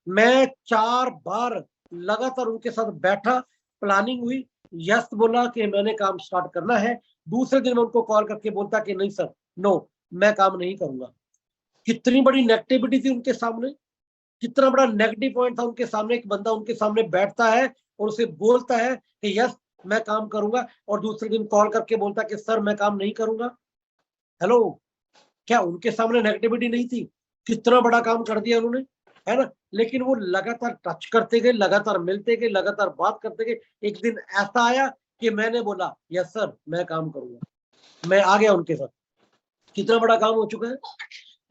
मैं 4 बार लगातार उनके साथ बैठा, प्लानिंग हुई, यस बोला कि मैंने काम स्टार्ट करना है, दूसरे दिन मैं उनको कॉल करके बोलता कि नहीं सर, नो, मैं काम नहीं करूंगा। कितनी बड़ी नेगेटिविटी थी उनके सामने, कितना बड़ा नेगेटिव पॉइंट था उनके सामने। एक बंदा उनके सामने बैठता है और उसे बोलता है कि यस मैं काम करूंगा, और दूसरे दिन कॉल करके बोलता कि सर मैं काम नहीं करूंगा। हेलो, क्या उनके सामने नेगेटिविटी नहीं थी? कितना बड़ा काम कर दिया उन्होंने, है ना। लेकिन वो लगातार टच करते गए, लगातार मिलते गए, लगातार बात करते गए। एक दिन ऐसा आया कि मैंने बोला यस सर मैं काम करूंगा, मैं आ गया उनके साथ। कितना बड़ा काम हो चुका है,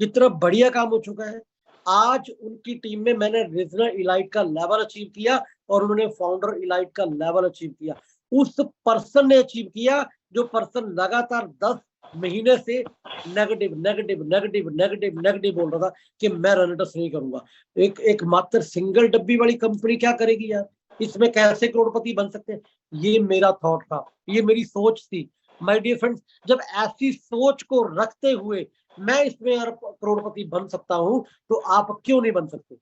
कितना बढ़िया काम हो चुका है। आज उनकी टीम में मैंने रीजनल इलाइट का लेवल अचीव किया और उन्होंने फाउंडर इलाइट का लेवल अचीव किया। उस पर्सन ने अचीव किया जो पर्सन लगातार 10 महीने से negative negative negative negative negative बोल रहा था कि मैं रनटस नहीं करूंगा। एक मात्र सिंगल डब्बी वाली कंपनी क्या करेगी यार, इसमें कैसे करोड़पति बन सकते हैं? ये मेरा थॉट था, ये मेरी सोच थी। माय डियर फ्रेंड्स, जब ऐसी सोच को रखते हुए मैं इसमें यार करोड़पति बन सकता हूं, तो आप क्यों नहीं बन सकते?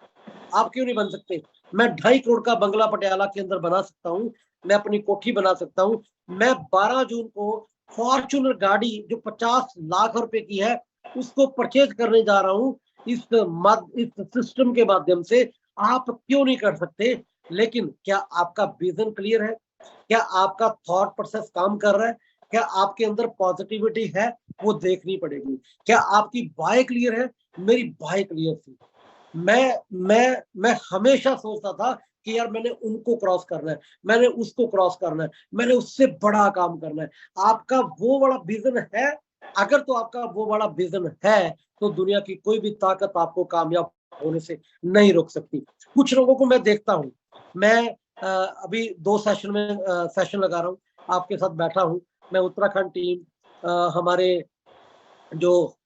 आप क्यों नहीं बन सकते? मैं 2.5 करोड़ का बंगला पटियाला के अंदर बना सकता हूं, मैं अपनी कोठी बना सकता हूं। मैं 12 जून को फॉर्च्यूनर गाड़ी जो 50 लाख रुपए की है उसको परचेज करने जा रहा हूं इस सिस्टम के माध्यम से। आप क्यों नहीं कर सकते? लेकिन क्या आपका विजन क्लियर है? क्या आपका थॉट प्रोसेस काम कर रहा है? क्या आपके अंदर पॉजिटिविटी है? वो देखनी पड़ेगी। क्या आपकी बाय क्लियर है? मेरी बाय क्लियर थी। मैं हमेशा सोचता था कि यार मैंने उनको क्रॉस करना है, मैंने उसको क्रॉस करना है, मैंने उससे बड़ा काम करना है। आपका वो बड़ा विजन है? अगर तो आपका वो बड़ा विजन है तो दुनिया की कोई भी ताकत आपको कामयाब होने से नहीं रोक सकती। कुछ लोगों को मैं देखता हूँ, मैं अभी 2 सेशन में सेशन लगा रहा हूँ, आपके साथ बैठा हूँ। मैं उत्तराखंड टीम, हमारे जो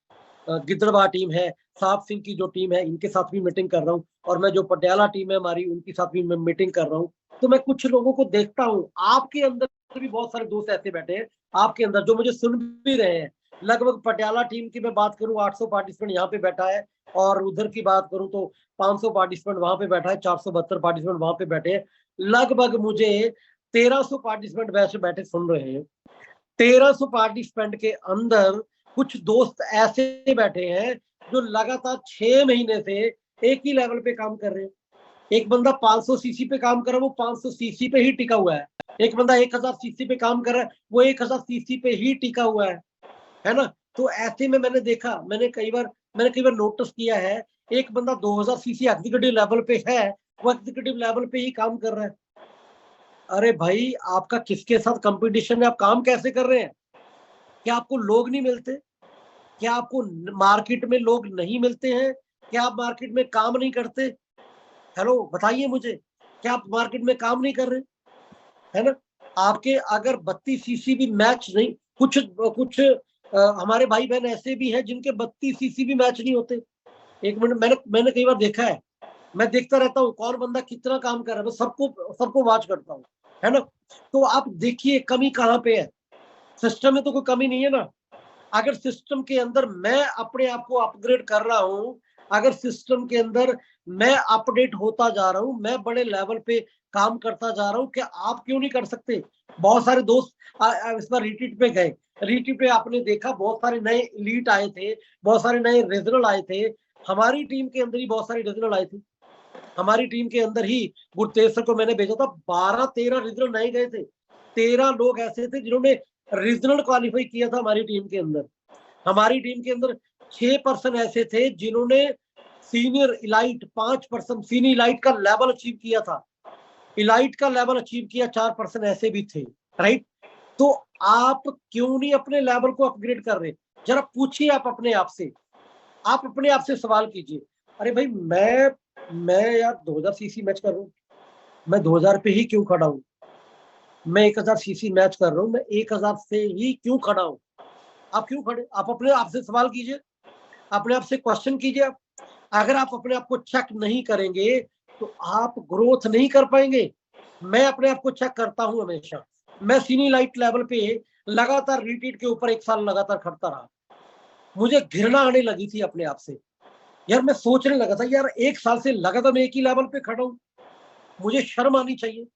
गिद्धड़बाह टीम है, साहब सिंह की जो टीम है, इनके साथ भी मीटिंग कर रहा हूँ, और मैं जो पटियाला टीम है हमारी, उनके साथ भी मैं मीटिंग कर रहा हूँ। तो मैं कुछ लोगों को देखता हूँ, आपके अंदर भी बहुत सारे दोस्त ऐसे बैठे हैं आपके अंदर जो मुझे सुन भी रहे हैं। लगभग पटियाला टीम की मैं बात करूँ 800 पार्टिसिपेंट यहाँ पे बैठा है, और उधर की बात करूँ तो 500 पार्टिसिपेंट वहां पे बैठा है, 472 पार्टिसिपेंट वहां पे बैठे हैं। लगभग मुझे 1300 पार्टिसिपेंट वैसे बैठे सुन रहे हैं। 1300 पार्टिसिपेंट के अंदर कुछ दोस्त ऐसे बैठे हैं जो लगातार 6 महीने से एक ही लेवल पे काम कर रहे हैं। एक बंदा 500 सीसी पे काम कर रहा है, वो 500 सीसी पे ही टिका हुआ है। एक बंदा 1000 सीसी पे काम कर रहा है, वो 1000 सीसी पे ही टिका हुआ है ना। तो ऐसे में मैंने देखा, मैंने कई बार नोटिस किया है, एक बंदा 2000 सीसी एग्जीक्यूटिव लेवल पे है, वो एग्जीक्यूटिव लेवल पे ही काम कर रहा है। अरे भाई, आपका किसके साथ कंपटीशन है? आप काम कैसे कर रहे हैं? क्या आपको लोग नहीं मिलते? क्या आपको मार्केट में लोग नहीं मिलते हैं? क्या आप मार्केट में काम नहीं करते? हेलो, बताइए मुझे, क्या आप मार्केट में काम नहीं कर रहे? है ना। आपके अगर 32 सीसी भी मैच नहीं, कुछ कुछ हमारे भाई बहन ऐसे भी हैं जिनके 32 सीसी भी मैच नहीं होते। एक मिनट, मैंने कई बार देखा है, मैं देखता रहता हूँ कौन बंदा कितना काम कर रहा है, मैं सबको वॉच करता हूँ, है ना। तो आप देखिए कमी कहाँ पे है। सिस्टम में तो कोई कमी नहीं है ना। अगर सिस्टम के अंदर मैं अपने आप को अपग्रेड कर रहा हूँ, अगर सिस्टम के अंदर मैं अपडेट होता जा रहा हूँ, मैं बड़े लेवल पे काम करता जा रहा हूँ, क्या आप क्यों नहीं कर सकते। बहुत सारे दोस्त इस बार रिट्रीट पे गए, रिट्रीट पे आपने देखा बहुत सारे नए एलीट आए थे, बहुत सारे नए रीजनल आए थे। हमारी टीम के अंदर ही बहुत सारे रीजनल आए थे। हमारी टीम के अंदर ही गुरतेज सर को मैंने भेजा था, 12-13 रीजनल नए गए थे। 13 लोग ऐसे थे जिन्होंने रीजनल क्वालिफाई किया था हमारी टीम के अंदर। हमारी टीम के अंदर 6 पर्सन ऐसे थे जिन्होंने senior elite, 5 person senior elite का लेवल अचीव किया था। इलाइट का लेवल अचीव किया 4 पर्सन ऐसे भी थे, राइट। तो आप क्यों नहीं अपने लेवल को अपग्रेड कर रहे। जरा पूछिए आप अपने आप से, आप अपने आप से सवाल कीजिए, अरे भाई मैं यार 2000 सीसी मैच कर रहा हूँ, मैं 2000 पे ही क्यों खड़ा हूँ। मैं 1000 सीसी मैच कर रहा हूँ, मैं 1000 से ही क्यों खड़ा हूँ। आप क्यों खड़े, आप अपने आप से सवाल कीजिए, अपने आप से क्वेश्चन कीजिए आप। अगर आप अपने आप को चेक नहीं करेंगे तो आप ग्रोथ नहीं कर पाएंगे। मैं अपने आप को चेक करता हूं हमेशा। मैं सीनियर लाइट लेवल पे लगातार रिट्रीट के ऊपर 1 साल लगातार खड़ता रहा। मुझे घृणा आने लगी थी अपने आप से, यार मैं सोचने लगा था यार 1 साल से लगातार मैं एक ही लेवल पे खड़ा हूं, मुझे शर्म आनी चाहिए।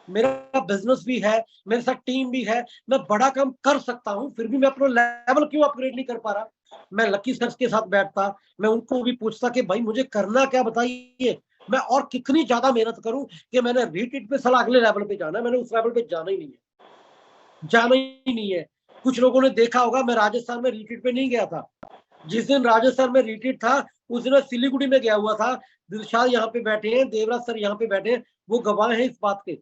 मेरा बिजनेस भी है, मेरे साथ टीम भी है, मैं बड़ा काम कर सकता हूं, फिर भी मैं अपना लेवल क्यों अपग्रेड नहीं कर पा रहा। मैं लकी सर के साथ बैठता, मैं उनको भी पूछता कि भाई मुझे करना क्या बताइए, मैं और कितनी ज्यादा मेहनत करूं कि मैंने रिट्रीट पे साला अगले लेवल पे जाना है, मैंने उस लेवल पे जाना ही नहीं है, जाना ही नहीं है। कुछ लोगों ने देखा होगा मैं राजस्थान में रिट्रीट पे नहीं गया था। जिस दिन राजस्थान में रिट्रीट था उस दिन मैं सिलीगुड़ी में गया हुआ था। दिलशाद यहाँ पे बैठे हैं, देवराज सर यहाँ पे बैठे हैं, वो गवाह हैं इस बात के।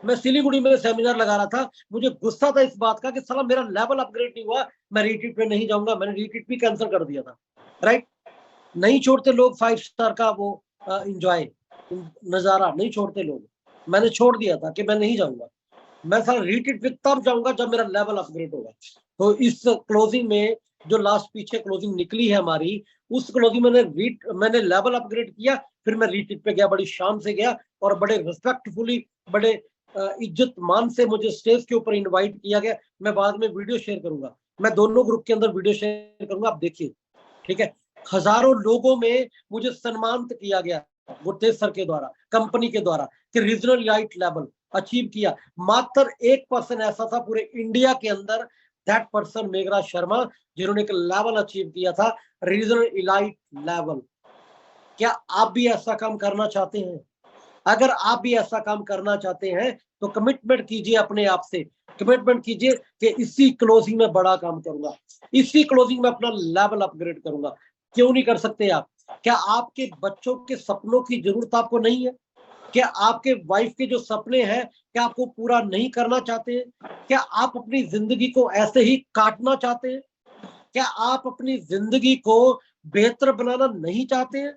मैं सिलीगुड़ी में सेमिनार लगा रहा था, मुझे गुस्सा था इस बात का कि साला मेरा लेवल अपग्रेड नहीं हुआ, मैं रिट्रीट पे नहीं जाऊंगा। मैंने रिट्रीट भी कैंसिल कर दिया था, राइट। नहीं छोड़ते लोग 5 स्टार का वो एंजॉय नजारा, नहीं छोड़ते लोग। मैंने छोड़ दिया था कि मैं नहीं जाऊंगा, मैं सारा रिट्रीट पे तब जाऊंगा जब मेरा लेवल अपग्रेड होगा। तो इस क्लोजिंग में जो लास्ट पीछे क्लोजिंग निकली है हमारी, उस क्लोजिंग मैंने लेवल अपग्रेड किया, फिर मैं रिट्रीट पे गया, बड़ी शान से गया और बड़े रिस्पेक्टफुली, बड़े इज्जत मान से मुझे स्टेज के ऊपर इनवाइट किया गया। मैं बाद में वीडियो शेयर करूंगा, मैं दोनों ग्रुप के अंदर वीडियो शेयर करूंगा, आप देखिए, ठीक है। हजारों लोगों में मुझे सम्मानित किया गया गुरतेज सर के द्वारा, कंपनी के द्वारा, कि रीजनल लाइट लेवल अचीव किया। मात्र 1 पर्सन ऐसा था पूरे इंडिया के अंदर, दैट पर्सन मेघराज शर्मा, जिन्होंने एक लेवल अचीव किया था, रीजनल इलाइट लेवल। क्या आप भी ऐसा काम करना चाहते हैं? अगर आप भी ऐसा काम करना चाहते हैं तो कमिटमेंट कीजिए अपने आप से, कमिटमेंट कीजिए कि इसी क्लोजिंग में बड़ा काम करूंगा, इसी क्लोजिंग में अपना लेवल अपग्रेड करूंगा। क्यों नहीं कर सकते आप? क्या आपके बच्चों के सपनों की जरूरत आपको नहीं है? क्या आपके वाइफ के जो सपने हैं क्या आपको पूरा नहीं करना चाहते हैं? क्या आप अपनी जिंदगी को ऐसे ही काटना चाहते हैं? क्या आप अपनी जिंदगी को बेहतर बनाना नहीं चाहते हैं?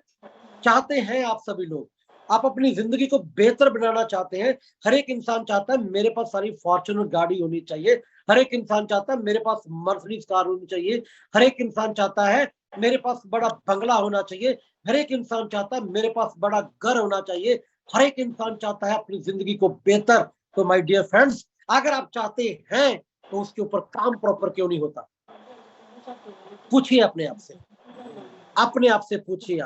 चाहते हैं आप सभी लोग, आप अपनी जिंदगी को बेहतर बनाना चाहते हैं। हर एक इंसान चाहता है मेरे पास सारी फॉर्च्यूनर गाड़ी होनी चाहिए, हर एक इंसान चाहता है मेरे पास मर्सिडीज कार होनी चाहिए, हर एक इंसान चाहता है मेरे पास बड़ा बंगला होना चाहिए, हर एक इंसान चाहता है मेरे पास बड़ा घर होना चाहिए, हर एक इंसान चाहता है अपनी जिंदगी को बेहतर। तो माय डियर फ्रेंड्स, अगर आप चाहते हैं तो उसके ऊपर काम प्रॉपर क्यों नहीं होता? पूछिए अपने आप से, अपने आप से पूछिए।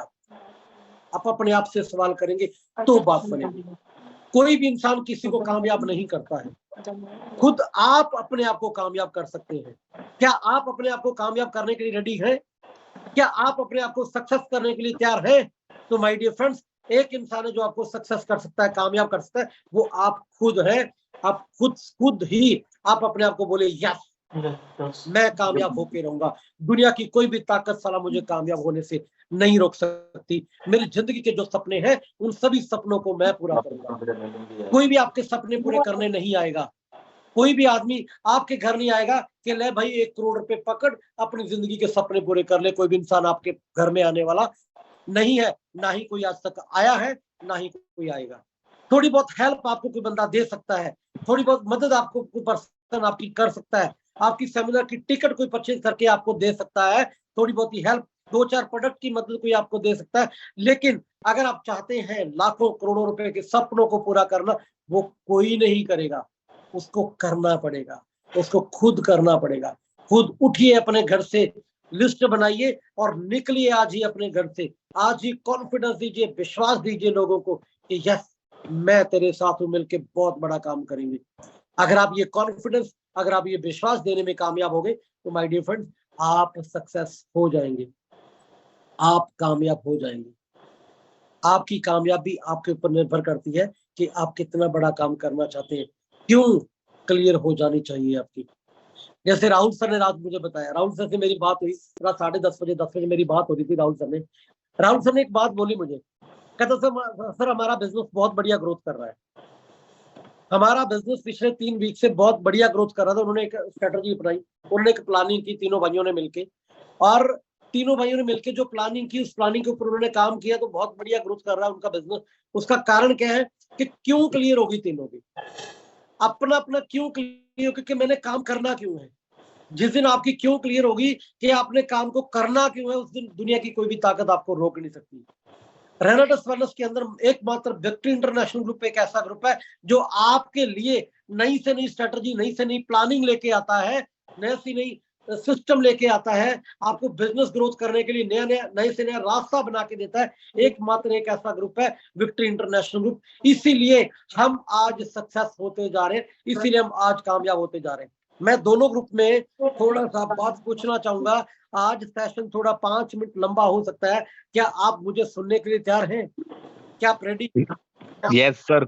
आप अपने आप से सवाल करेंगे तो बात बनेगी। कोई भी इंसान किसी को कामयाब नहीं करता है, खुद आप अपने आप को कामयाब कर सकते हैं। क्या आप अपने आप को कामयाब करने के लिए रेडी हैं? क्या आप अपने आप को सक्सेस करने के लिए तैयार हैं? तो माय डियर फ्रेंड्स, एक इंसान है जो आपको सक्सेस कर सकता है, कामयाब कर सकता है, वो आप खुद हैं। आप खुद ही आप अपने आप को बोले यस, मैं कामयाब होके रहूंगा। दुनिया की कोई भी ताकत साला मुझे कामयाब होने से नहीं रोक सकती। मेरी जिंदगी के जो सपने हैं उन सभी सपनों को मैं पूरा करूंगा। कोई भी आपके सपने पूरे करने नहीं आएगा, कोई भी आदमी आपके घर नहीं आएगा कि ले भाई 1 करोड़ रुपए पकड़ अपनी जिंदगी के सपने पूरे कर ले। कोई भी इंसान आपके घर में आने वाला नहीं है, ना ही कोई आज तक आया है, ना ही कोई आएगा। थोड़ी बहुत हेल्प आपको कोई बंदा दे सकता है, थोड़ी बहुत मदद आपको कोई पर्सन आपकी कर सकता है, आपकी सेमिनार की टिकट कोई परचेज करके आपको दे सकता है, थोड़ी बहुत ही हेल्प 2-4 प्रोडक्ट की मदद कोई आपको दे सकता है, लेकिन अगर आप चाहते हैं लाखों करोड़ों रुपए के सपनों को पूरा करना, वो कोई नहीं करेगा, उसको करना पड़ेगा, उसको खुद करना पड़ेगा। खुद उठिए, अपने घर से लिस्ट बनाइए और निकलिए आज ही अपने घर से। आज ही कॉन्फिडेंस दीजिए, विश्वास दीजिए लोगों को कि यस, मैं तेरे साथ हूं, मिलके बहुत बड़ा काम करेंगे। अगर आप ये कॉन्फिडेंस, अगर आप ये विश्वास देने में कामयाब हो गए, तो माय डियर फ्रेंड्स, आप सक्सेस हो जाएंगे, आप कामयाब हो जाएंगे। आपकी कामयाबी आपके ऊपर निर्भर करती है कि आप कितना बड़ा काम करना चाहते हैं, क्यों क्लियर हो जानी चाहिए आपकी। जैसे राहुल सर ने रात मुझे बताया, राहुल सर से मेरी बात हुई रात 10:30 बजे, 10 बजे मेरी बात हो रही थी राहुल सर ने एक बात बोली मुझे, कहता सर हमारा बिजनेस बहुत बढ़िया ग्रोथ कर रहा है, हमारा बिजनेस पिछले 3 वीक से बहुत बढ़िया ग्रोथ कर रहा था। उन्होंने एक स्ट्रेटजी अपनाई, उन्होंने एक प्लानिंग की, तीनों भाइयों ने मिलके, और तीनों भाइयों ने मिलके जो प्लानिंग की, उस प्लानिंग के ऊपर उन्होंने काम किया, तो बहुत बढ़िया ग्रोथ कर रहा है उनका बिजनेस। उसका कारण क्या है कि क्यों क्लियर होगी तीनों की, अपना अपना क्यों क्लियर, क्योंकि मैंने काम करना क्यों है। जिस दिन आपकी क्यों क्लियर होगी कि आपने काम को करना क्यों है, उस दिन दुनिया की कोई भी ताकत आपको रोक नहीं सकती। रेनाटस वेलनेस के अंदर एकमात्र विक्ट्री इंटरनेशनल ग्रुप एक ऐसा ग्रुप है जो आपके लिए नई से नई स्ट्रेटजी, नई से नई प्लानिंग लेके आता है, नई से नई सिस्टम लेके आता है, आपको बिजनेस ग्रोथ करने के लिए नए से नया रास्ता बना के देता है। एकमात्र एक ऐसा ग्रुप है विक्ट्री इंटरनेशनल ग्रुप। इसीलिए हम आज सक्सेस होते जा रहे हैं, इसीलिए हम आज कामयाब होते जा रहे हैं। मैं दोनों ग्रुप में थोड़ा सा बात पूछना चाहूंगा। आज सेशन थोड़ा 5 मिनट लंबा हो सकता है, क्या आप मुझे सुनने के लिए तैयार हैं? क्या आप ready? Yes sir.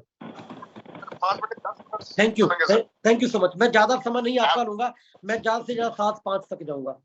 Thank you so much. मैं ज्यादा समय नहीं आपका लूंगा, मैं ज्यादा से ज्यादा 7-5 तक जाऊंगा।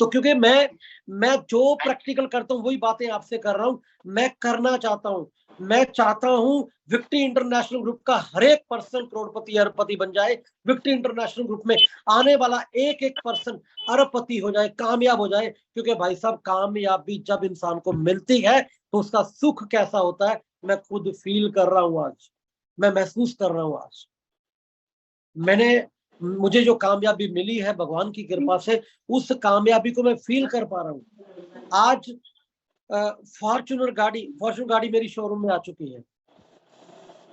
तो क्योंकि मैं जो प्रैक्टिकल करता हूँ वही बातें आपसे कर रहा हूँ। मैं करना चाहता हूँ, मैं चाहता हूँ विक्ट्री इंटरनेशनल ग्रुप का हर एक पर्सन करोड़पति अरबपति बन जाए। विक्ट्री इंटरनेशनल ग्रुप में आने वाला एक एक पर्सन अरबपति हो जाए, कामयाब हो जाए। क्योंकि भाई साहब, कामयाबी जब इंसान को मिलती है तो उसका सुख कैसा होता है, मैं खुद फील कर रहा हूँ आज, मैं महसूस कर रहा हूँ आज। मुझे जो कामयाबी मिली है भगवान की कृपा से, उस कामयाबी को मैं फील कर पा रहा हूँ। आज फॉर्च्यूनर गाड़ी मेरी शोरूम में आ चुकी है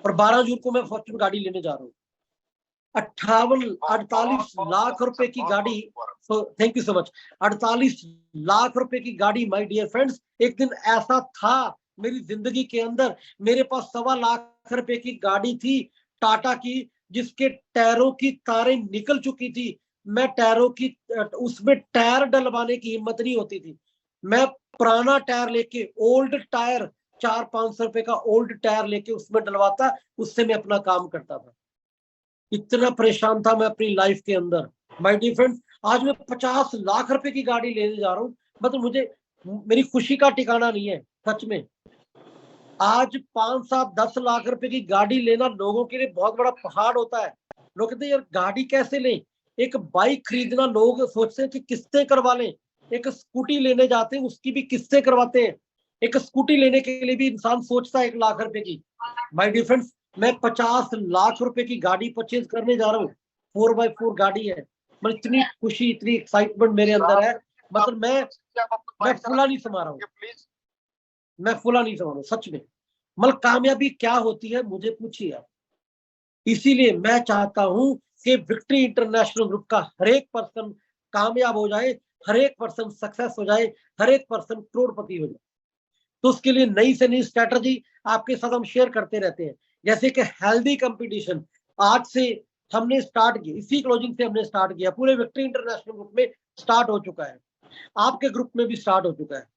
और 12 जून को मैं फॉर्च्यूनर गाड़ी लेने जा रहा हूँ। 48 लाख रुपए की गाड़ी। Thank you so much. 48 lakh रुपए की गाड़ी माय डियर फ्रेंड्स, एक दिन ऐसा था मेरी जिंदगी के अंदर, मेरे पास 1.25 लाख रुपए की गाड़ी थी टाटा की, जिसके टायरों की तारें निकल चुकी थी। मैं टायरों की उसमें टायर डलवाने की हिम्मत नहीं होती थी। मैं पुराना टायर लेके, ओल्ड टायर, 400-500 रुपए का ओल्ड टायर लेके उसमें डलवाता, उससे मैं अपना काम करता था। इतना परेशान था मैं अपनी लाइफ के अंदर। माय डियर फ्रेंड्स, आज मैं 50 लाख रुपए की गाड़ी लेने जा रहा हूँ। मतलब मेरी खुशी का ठिकाना नहीं है सच में। आज 5-7-10 लाख रुपए की गाड़ी लेना लोगों के लिए बहुत बड़ा पहाड़ होता है। लोग कहते हैं यार गाड़ी कैसे लें, एक बाइक खरीदना लोग सोचते हैं कि किस्तें करवा लें, एक स्कूटी लेने जाते हैं उसकी भी किस्तें करवाते हैं। एक स्कूटी लेने के लिए भी इंसान सोचता है 1 लाख रुपए की। माय डियर फ्रेंड्स, मैं 50 लाख रुपए की गाड़ी परचेज करने जा रहा हूँ। 4x4 गाड़ी है। मतलब इतनी खुशी, इतनी एक्साइटमेंट मेरे अंदर है, मतलब मैं फुला नहीं समा रहा हूँ, मैं फुला नहीं समा रहा हूँ सच में। मतलब कामयाबी क्या होती है मुझे पूछिए आप। इसीलिए मैं चाहता हूं कि विक्ट्री इंटरनेशनल ग्रुप का हर एक पर्सन कामयाब हो जाए, हर एक पर्सन सक्सेस हो जाए, हर एक पर्सन करोड़पति हो जाए। तो उसके लिए नई से नई स्ट्रेटजी आपके साथ हम शेयर करते रहते हैं। जैसे कि हेल्दी कंपटीशन आज से हमने स्टार्ट किया, इसी क्लोजिंग से हमने स्टार्ट किया, पूरे विक्ट्री इंटरनेशनल ग्रुप में स्टार्ट हो चुका है, आपके ग्रुप में भी स्टार्ट हो चुका है।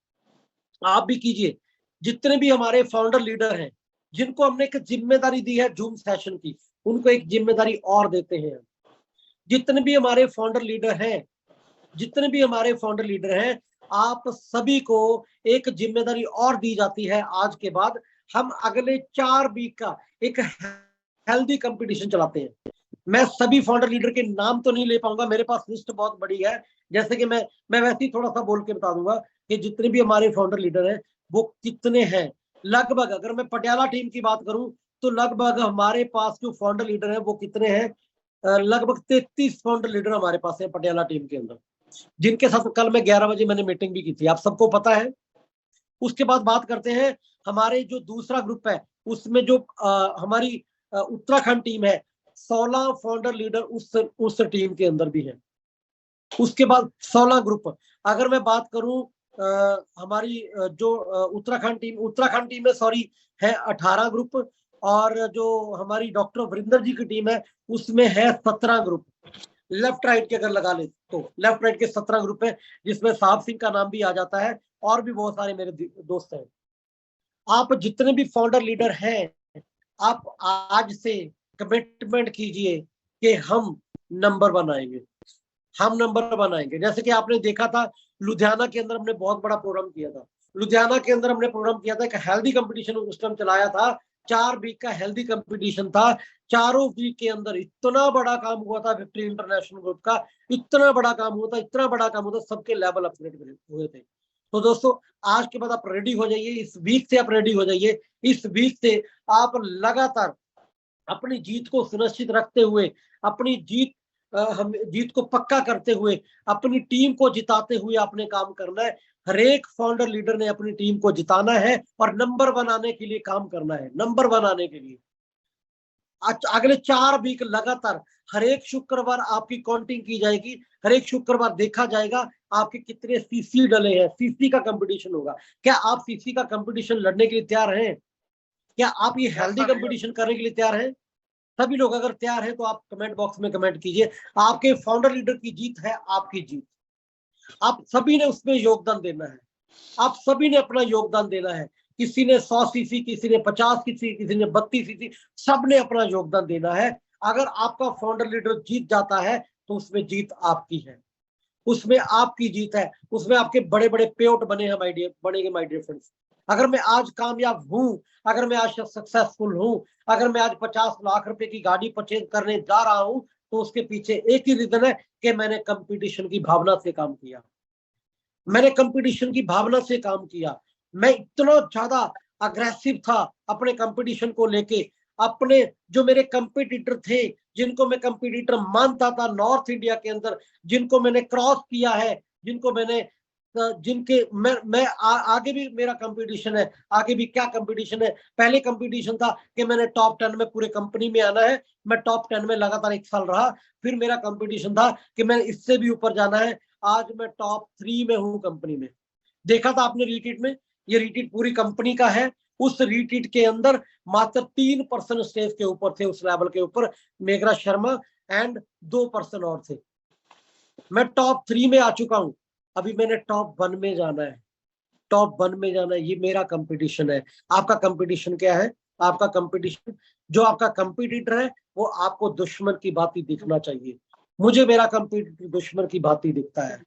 आप भी कीजिए। जितने भी हमारे फाउंडर लीडर हैं, जिनको हमने एक जिम्मेदारी दी है जूम सेशन की, उनको एक जिम्मेदारी और देते हैं। जितने भी हमारे फाउंडर लीडर हैं, आप सभी को एक जिम्मेदारी और दी जाती है। आज के बाद हम अगले 4 वीक का एक हेल्दी कंपटीशन चलाते हैं। मैं सभी फाउंडर लीडर के नाम तो नहीं ले पाऊंगा, मेरे पास लिस्ट बहुत बड़ी है। जैसे कि मैं वैसे ही थोड़ा सा बोल के बता दूंगा कि जितने भी हमारे फाउंडर लीडर हैं वो कितने हैं। लगभग अगर मैं पटियाला टीम की बात करूं तो लगभग हमारे पास जो फाउंडर लीडर हैं वो कितने हैं, लगभग 33 फाउंडर लीडर हमारे पास है पटियाला टीम के अंदर। जिनके साथ कल मैं 11 बजे मैंने मीटिंग भी की थी, आप सबको पता है। उसके बाद बात करते हैं हमारे जो दूसरा ग्रुप है, उसमें जो हमारी उत्तराखंड टीम है, 16 फाउंडर लीडर उस टीम के अंदर भी है। उसके बाद 16 ग्रुप, अगर मैं बात करूं हमारी जो उत्तराखंड टीम में सॉरी है 18 ग्रुप, और जो हमारी डॉक्टर वरिंदर जी की टीम है उसमें है 17 ग्रुप। लेफ्ट राइट के अगर लगा ले तो लेफ्ट राइट के 17 ग्रुप है, जिसमें साहब सिंह का नाम भी आ जाता है, और भी बहुत सारे मेरे दोस्त हैं। आप जितने भी फाउंडर लीडर हैं, आप आज से कमिटमेंट कीजिए कि हम नंबर बनाएंगे, हम नंबर बनाएंगे। जैसे कि आपने देखा था लुधियाना के अंदर हमने बहुत बड़ा प्रोग्राम किया था। लुधियाना के अंदर हमने प्रोग्राम किया था, एक हेल्दी कंपटीशन उस टाइम चलाया था, 4 वीक का हेल्दी कंपटीशन था। चारों वीक के अंदर इतना बड़ा काम हुआ था विक्ट्री इंटरनेशनल ग्रुप का, इतना बड़ा काम हुआ था, इतना बड़ा काम हुआ था, सबके लेवल अपग्रेड हुए थे। तो दोस्तों आज के बाद आप रेडी हो जाइए, इस वीक से आप रेडी हो जाइए। इस वीक से आप लगातार अपनी जीत को सुनिश्चित रखते हुए, अपनी हम जीत को पक्का करते हुए, अपनी टीम को जिताते हुए आपने काम करना है। हर एक फाउंडर लीडर ने अपनी टीम को जिताना है और नंबर बनाने के लिए काम करना है। नंबर बनाने के लिए अगले 4 वीक लगातार हर एक शुक्रवार आपकी काउंटिंग की जाएगी, हर एक शुक्रवार देखा जाएगा आपके कितने सीसी डले हैं। सीसी का कंपटीशन होगा। क्या आप सीसी का कंपटीशन लड़ने के लिए तैयार हैं? क्या आप ये हेल्दी कंपटीशन करने के लिए तैयार हैं? सभी लोग अगर तैयार हैं तो आप कमेंट बॉक्स में कमेंट कीजिए। आपके फाउंडर लीडर की जीत है आपकी जीत। आप सभी ने उसमें योगदान देना है। आप सभी ने अपना योगदान देना है। किसी ने 100 सीसी, किसी ने 50 सीसी, किसी ने 32 सीसी, सब ने अपना योगदान देना है। अगर आपका फाउंडर लीडर जीत जाता है तो उसमें जीत आपकी है, उसमें आपकी जीत है, उसमें आपके बड़े बड़े पेआउट बनेंगे माय डियर फ्रेंड्स। अगर मैं आज कामयाब हूं, अगर मैं आज सक्सेसफुल हूं, अगर मैं आज 50 लाख रुपए की गाड़ी परचेज करने जा रहा हूं, तो उसके पीछे एक ही रीजन है कि मैंने कंपटीशन की भावना से काम किया। मैंने कंपटीशन की भावना से काम किया। मैं इतना ज्यादा अग्रेसिव था अपने कंपटीशन को लेके। अपने जो मेरे कंपटीटर थे, जिनको मैं कंपटीटर मानता था नॉर्थ इंडिया के अंदर, जिनको मैंने क्रॉस किया है, जिनको मैंने जिनके मैं आगे भी मेरा कंपटीशन है। आगे भी क्या कंपटीशन है? पहले कंपटीशन था कि मैंने टॉप 10 में पूरे कंपनी में आना है। मैं टॉप 10 में लगातार 1 साल रहा। फिर मेरा कंपटीशन था कि मैं इससे भी ऊपर जाना है। आज मैं टॉप 3 में हूं कंपनी में। देखा था आपने रीट्रीट में, ये रीट्रीट पूरी कंपनी का है। उस रीट्रीट के अंदर मात्र 3 पर्सन स्टेज के ऊपर थे, उस लेवल के ऊपर मेघरा शर्मा एंड 2 पर्सन और थे। मैं टॉप 3 में आ चुका हूं। अभी मैंने टॉप 1 में जाना है। टॉप 1 में जाना है, ये मेरा कंपटीशन है। आपका कंपटीशन क्या है? आपका कंपटीशन, जो आपका कंपटीटर है वो आपको दुश्मन की भांति दिखना चाहिए। मुझे मेरा कंपटीटर दुश्मन की भांति दिखता है।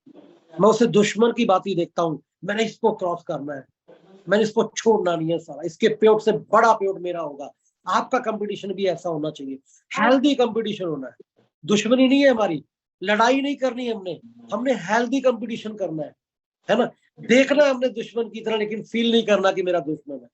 मैं उसे दुश्मन की भांति देखता हूं। मैंने इसको क्रॉस करना है, मैंने इसको छोड़ना नहीं है। सारा इसके पेआउट से बड़ा पेआउट मेरा होगा। आपका कंपटीशन भी ऐसा होना चाहिए, हेल्दी कंपटीशन होना है। दुश्मनी नहीं है हमारी, लड़ाई नहीं करनी है हमने हेल्दी कंपटीशन करना है ना। देखना है हमने दुश्मन की तरह, लेकिन फील नहीं करना कि मेरा दुश्मन है।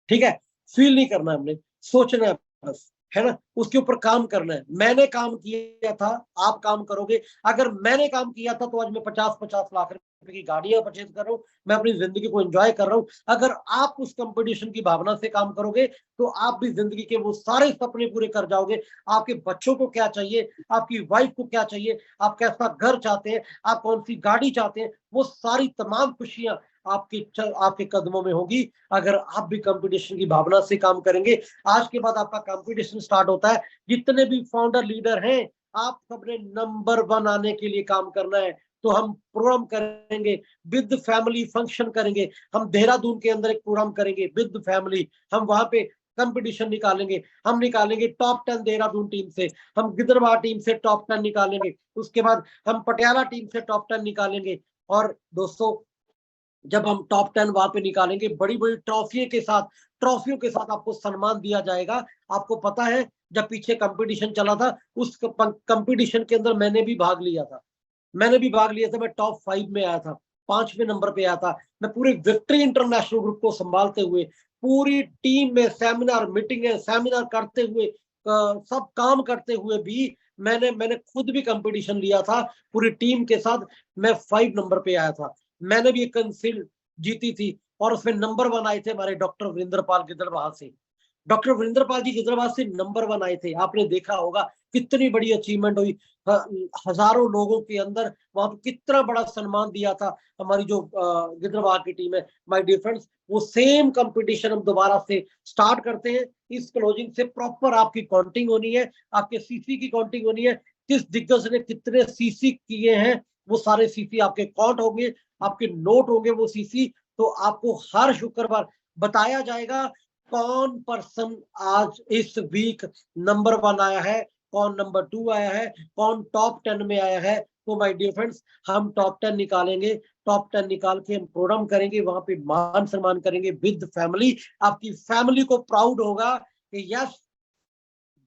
ठीक है, फील नहीं करना हमने, सोचना है बस, है ना। उसके ऊपर काम करना है। मैंने काम किया था, आप काम करोगे। अगर मैंने काम किया था तो आज मैं 50-50 लाख रुपए की गाड़ियां परचेज कर रहा हूँ, मैं अपनी जिंदगी को एंजॉय कर रहा हूँ। अगर आप उस कंपटीशन की भावना से काम करोगे तो आप भी जिंदगी के वो सारे सपने पूरे कर जाओगे। आपके बच्चों को क्या चाहिए, आपकी वाइफ को क्या चाहिए, आप कैसा घर चाहते हैं, आप कौन सी गाड़ी चाहते हैं, वो सारी तमाम खुशियां आपके कदमों में होगी अगर आप भी कंपटीशन की भावना से काम करेंगे। आज के बाद आपका कंपटीशन स्टार्ट होता है। जितने भी फाउंडर लीडर हैं, आप सबने नंबर 1 आने के लिए काम करना है। तो हम प्रोग्राम करेंगे, विद फैमिली फंक्शन करेंगे। हम देहरादून के अंदर एक प्रोग्राम करेंगे विद फैमिली। हम वहां पे कंपटीशन निकालेंगे। हम निकालेंगे टॉप 10 देहरादून टीम से, हम गिद्धरवाह टीम से टॉप 10 निकालेंगे। उसके बाद हम पटियाला टीम से टॉप 10 निकालेंगे। और दोस्तों, जब हम टॉप 10 वहां पे निकालेंगे, बड़ी बड़ी ट्रॉफियों के साथ आपको सम्मान दिया जाएगा। आपको पता है जब पीछे कंपटीशन चला था, उस कंपटीशन के अंदर मैंने भी भाग लिया था। मैं टॉप 5 में आया था, 5वें नंबर पे आया था। मैं पूरे विक्ट्री इंटरनेशनल ग्रुप को संभालते हुए, पूरी टीम में सेमिनार मीटिंग सेमिनार करते हुए, सब काम करते हुए भी मैंने खुद भी कंपटीशन लिया था पूरी टीम के साथ, मैं 5 नंबर पे आया था। मैंने भी एक कंसिल जीती थी और उसमें नंबर 1 आए थे हमारे डॉक्टर वीरेंद्र पाल गिदड़बाहा से। डॉक्टर वीरेंद्र पाल जी गिदड़बाहा से नंबर 1 आए थे। आपने देखा होगा कितनी बड़ी अचीवमेंट हुई, हजारों लोगों के अंदर वहां पर कितना बड़ा सम्मान दिया था हमारी जो गिदड़बाहा की टीम है। माय डियर फ्रेंड्स, वो सेम कंपटीशन हम दोबारा से स्टार्ट करते हैं। इस क्लोजिंग से प्रॉपर आपकी काउंटिंग होनी है, आपके सीसी की काउंटिंग होनी है, किस दिग्गज ने कितने सीसी किए हैं वो सारे सीसी आपके काउंट होंगे, आपके नोट होंगे वो सीसी। तो आपको हर शुक्रवार बताया जाएगा कौन पर्सन आज इस वीक नंबर 1 आया है, कौन नंबर 2 आया है, कौन टॉप 10 में आया है। तो माय डियर फ्रेंड्स, हम टॉप 10 निकालेंगे, टॉप 10 निकाल के हम प्रोग्राम करेंगे, वहां पे मान सम्मान करेंगे विद फैमिली। आपकी फैमिली को प्राउड होगा कि यस,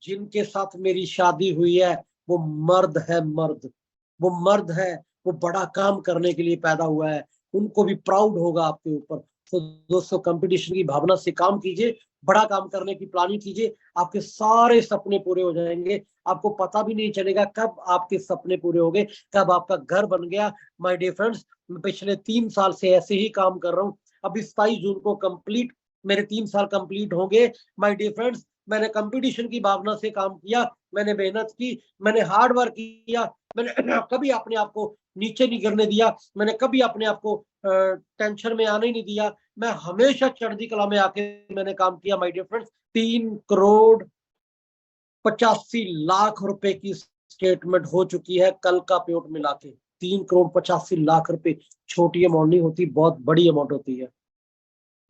जिनके साथ मेरी शादी हुई है वो मर्द है, मर्द, वो मर्द है, वो बड़ा काम करने के लिए पैदा हुआ है, उनको भी प्राउड होगा आपके ऊपर। तो दोस्तों, कंपटीशन की भावना से काम कीजिए, बड़ा काम करने की प्लानिंग कीजिए, आपके सारे सपने पूरे हो जाएंगे। आपको पता भी नहीं चलेगा कब आपके सपने पूरे हो गए, कब आपका घर बन गया। माय डियर फ्रेंड्स, मैं पिछले 3 साल से ऐसे ही काम कर रहा हूँ। अभी 27 जून को कंप्लीट मेरे 3 साल कंप्लीट होंगे। माय डियर फ्रेंड्स, मैंने कंपटीशन की भावना से काम किया, मैंने मेहनत की, मैंने हार्ड वर्क किया, मैंने कभी अपने आप को नीचे नहीं गिरने दिया, मैंने कभी अपने आप को टेंशन में आने नहीं दिया। मैं हमेशा चढ़ती कला में आके मैंने काम किया। माय डियर फ्रेंड्स, 3,85,00,000 रुपए की स्टेटमेंट हो चुकी है कल का पेट मिला के। 3,85,00,000 रुपए छोटी अमाउंट नहीं होती, बहुत बड़ी अमाउंट होती है,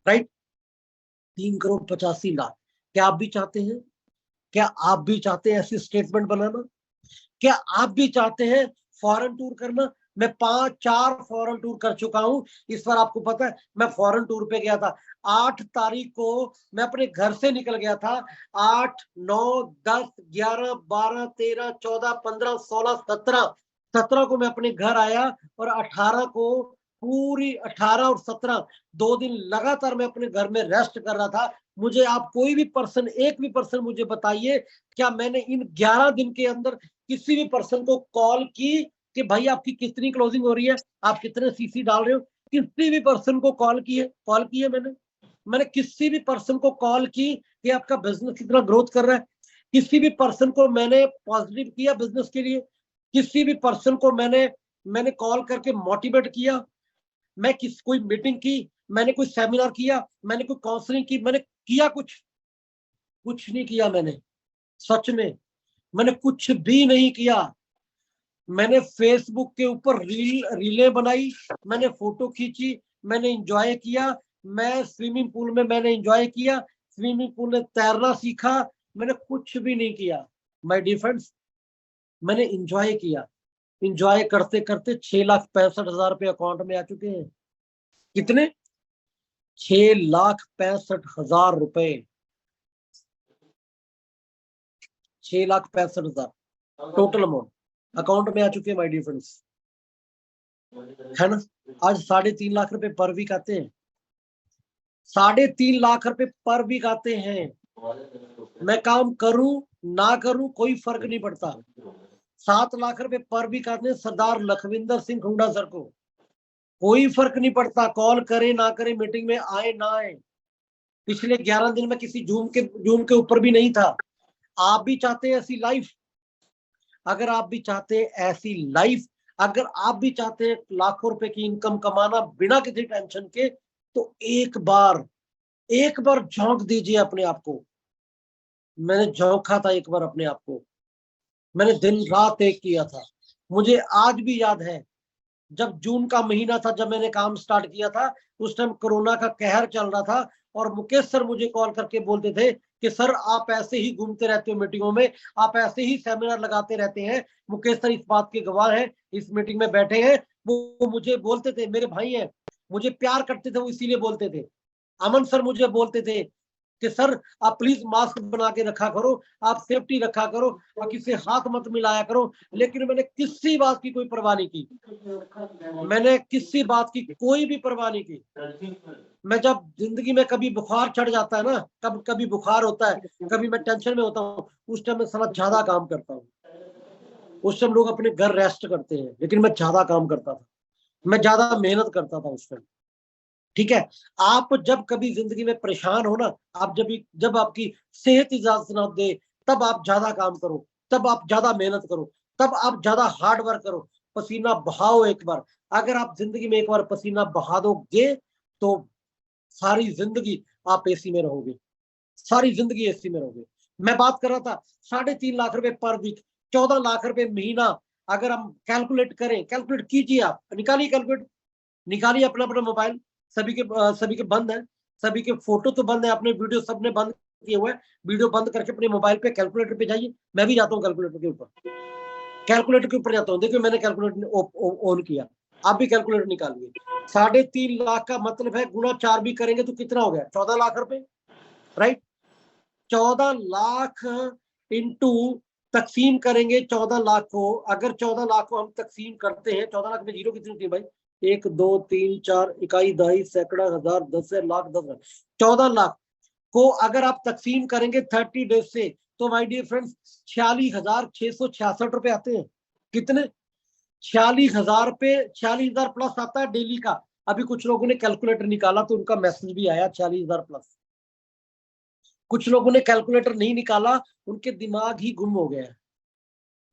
राइट। 3,85,00,000। क्या आप भी चाहते हैं? क्या आप भी चाहते हैं ऐसी स्टेटमेंट बनाना? क्या आप भी चाहते हैं फॉरेन टूर करना? मैं 5-4 फॉरेन टूर कर चुका हूं। इस बार आपको पता है मैं फॉरेन टूर पे गया था। 8 तारीख को मैं अपने घर से निकल गया था। 8, 9, 10, 11, 12, 13, 14, 15, 16, 17 को मैं अपने घर आया और 18 को पूरी 18 और 17 2 दिन लगातार मैं अपने घर में रेस्ट कर रहा था। मुझे आप कोई भी पर्सन, एक भी पर्सन मुझे बताइए, क्या मैंने इन 11 दिन के अंदर किसी भी पर्सन को कॉल की कि भाई आपकी कितनी क्लोजिंग हो रही है, आप कितने सीसी डाल रहे हो? किसी भी पर्सन को कॉल की है मैंने किसी भी पर्सन को कॉल की कि आपका बिजनेस कितना ग्रोथ कर रहा है? किसी भी पर्सन को मैंने पॉजिटिव किया बिजनेस के लिए? किसी भी पर्सन को मैंने कॉल करके मोटिवेट किया? मैं कोई मीटिंग की, मैंने कोई सेमिनार किया, मैंने कोई काउंसलिंग की, मैंने किया कुछ नहीं किया। मैंने सच में मैंने कुछ भी नहीं किया। मैंने फेसबुक के ऊपर रीलें बनाई, मैंने फोटो खींची, मैंने एंजॉय किया। मैं स्विमिंग पूल में मैंने एंजॉय किया, स्विमिंग पूल में तैरना सीखा। मैंने कुछ भी नहीं किया माय डियर फ्रेंड्स, मैंने एंजॉय किया। एंजॉय करते करते 6,65,000 रुपए अकाउंट में आ चुके हैं। कितने? 6,65,000 रुपए, 6,65,000 टोटल अमाउंट अकाउंट में आ चुके हैं माय डियर फ्रेंड्स, है ना। आज 3.5 लाख रुपए पर वीक आते हैं, 3.5 लाख रुपए पर वीक आते हैं। मैं काम करूं ना करूं कोई फर्क नहीं पड़ता। 7 लाख रुपए पर वीक आते हैं सरदार लखविंदर सिंह हुड्डा सर को, कोई फर्क नहीं पड़ता कॉल करे ना करे, मीटिंग में आए ना आए। पिछले 11 दिन में किसी जूम के ऊपर भी नहीं था। आप भी चाहते हैं ऐसी लाइफ? अगर आप भी चाहते हैं ऐसी लाइफ, अगर आप भी चाहते हैं लाखों रुपए की इनकम कमाना बिना किसी टेंशन के, तो एक बार झोंक दीजिए अपने आप को। मैंने झोंका था एक बार अपने आप को, मैंने दिन रात एक किया था। मुझे आज भी याद है जब जून का महीना था, जब मैंने काम स्टार्ट किया था, उस टाइम कोरोना का कहर चल रहा था और मुकेश सर मुझे कॉल करके बोलते थे कि सर आप ऐसे ही घूमते रहते हो मीटिंगों में, आप ऐसे ही सेमिनार लगाते रहते हैं। मुकेश सर इस बात के गवाह हैं, इस मीटिंग में बैठे हैं। वो मुझे बोलते थे, मेरे भाई हैं, मुझे प्यार करते थे, वो इसीलिए बोलते थे। अमन सर मुझे बोलते थे कि सर आप प्लीज मास्क बना के रखा करो, आप सेफ्टी रखा करो और किसी हाथ मत मिलाया करो। लेकिन मैंने किसी बात की कोई परवाह नहीं की, मैंने किसी बात की कोई भी परवाह नहीं की। मैं जब जिंदगी में कभी बुखार चढ़ जाता है ना, कभी बुखार होता है, कभी मैं टेंशन में होता हूँ, उस टाइम मैं साला ज्यादा काम करता हूँ। उस टाइम लोग अपने घर रेस्ट करते हैं, लेकिन मैं ज्यादा काम करता था, मैं ज्यादा मेहनत करता था उस टाइम। ठीक है, आप जब कभी जिंदगी में परेशान हो ना, आप जब आपकी सेहत इजाजत ना दे, तब आप ज्यादा काम करो, तब आप ज्यादा मेहनत करो, तब आप ज्यादा हार्ड वर्क करो, पसीना बहाओ एक बार। अगर आप जिंदगी में एक बार पसीना बहा दोगे तो सारी जिंदगी आप एसी में रहोगे, सारी जिंदगी एसी में रहोगे। मैं बात कर रहा था 3.5 लाख रुपए पर वीक, 14 लाख रुपए महीना। अगर हम कैलकुलेट करें, कैलकुलेट कीजिए, आप निकालिए, कैलकुलेट निकालिए अपना अपना मोबाइल। सभी के बंद है, सभी के फोटो तो बंद है, अपने वीडियो सबने बंद किए हुए हैं। वीडियो बंद करके अपने मोबाइल पे कैलकुलेटर पे जाइए। मैं भी जाता हूँ कैलकुलेटर के ऊपर, कैलकुलेटर के ऊपर जाता हूँ। देखिए मैंने कैलकुलेटर ऑन किया, आप भी कैलकुलेटर निकालिए। 3.5 लाख का मतलब है गुणा 4 भी करेंगे तो कितना हो गया, 14 लाख रुपए, राइट। 14 लाख इंटू तकसीम करेंगे 14 लाख को। अगर 14 लाख को हम तकसीम करते हैं, 14 लाख में जीरो कितनी होती है भाई, 1 2 3 4 इकाई दहाई सैकड़ा हजार 10 लाख 10 लाख। 14 लाख को अगर आप तकसीम करेंगे 30 डेज से, तो माय डियर फ्रेंड्स 46,666 रुपए आते हैं। कितने, 46,000 पे 46,000 प्लस आता है डेली का। अभी कुछ लोगों ने कैलकुलेटर निकाला तो उनका मैसेज भी आया 46,000 प्लस। कुछ लोगों ने कैलकुलेटर नहीं निकाला, उनके दिमाग ही गुम हो गया है।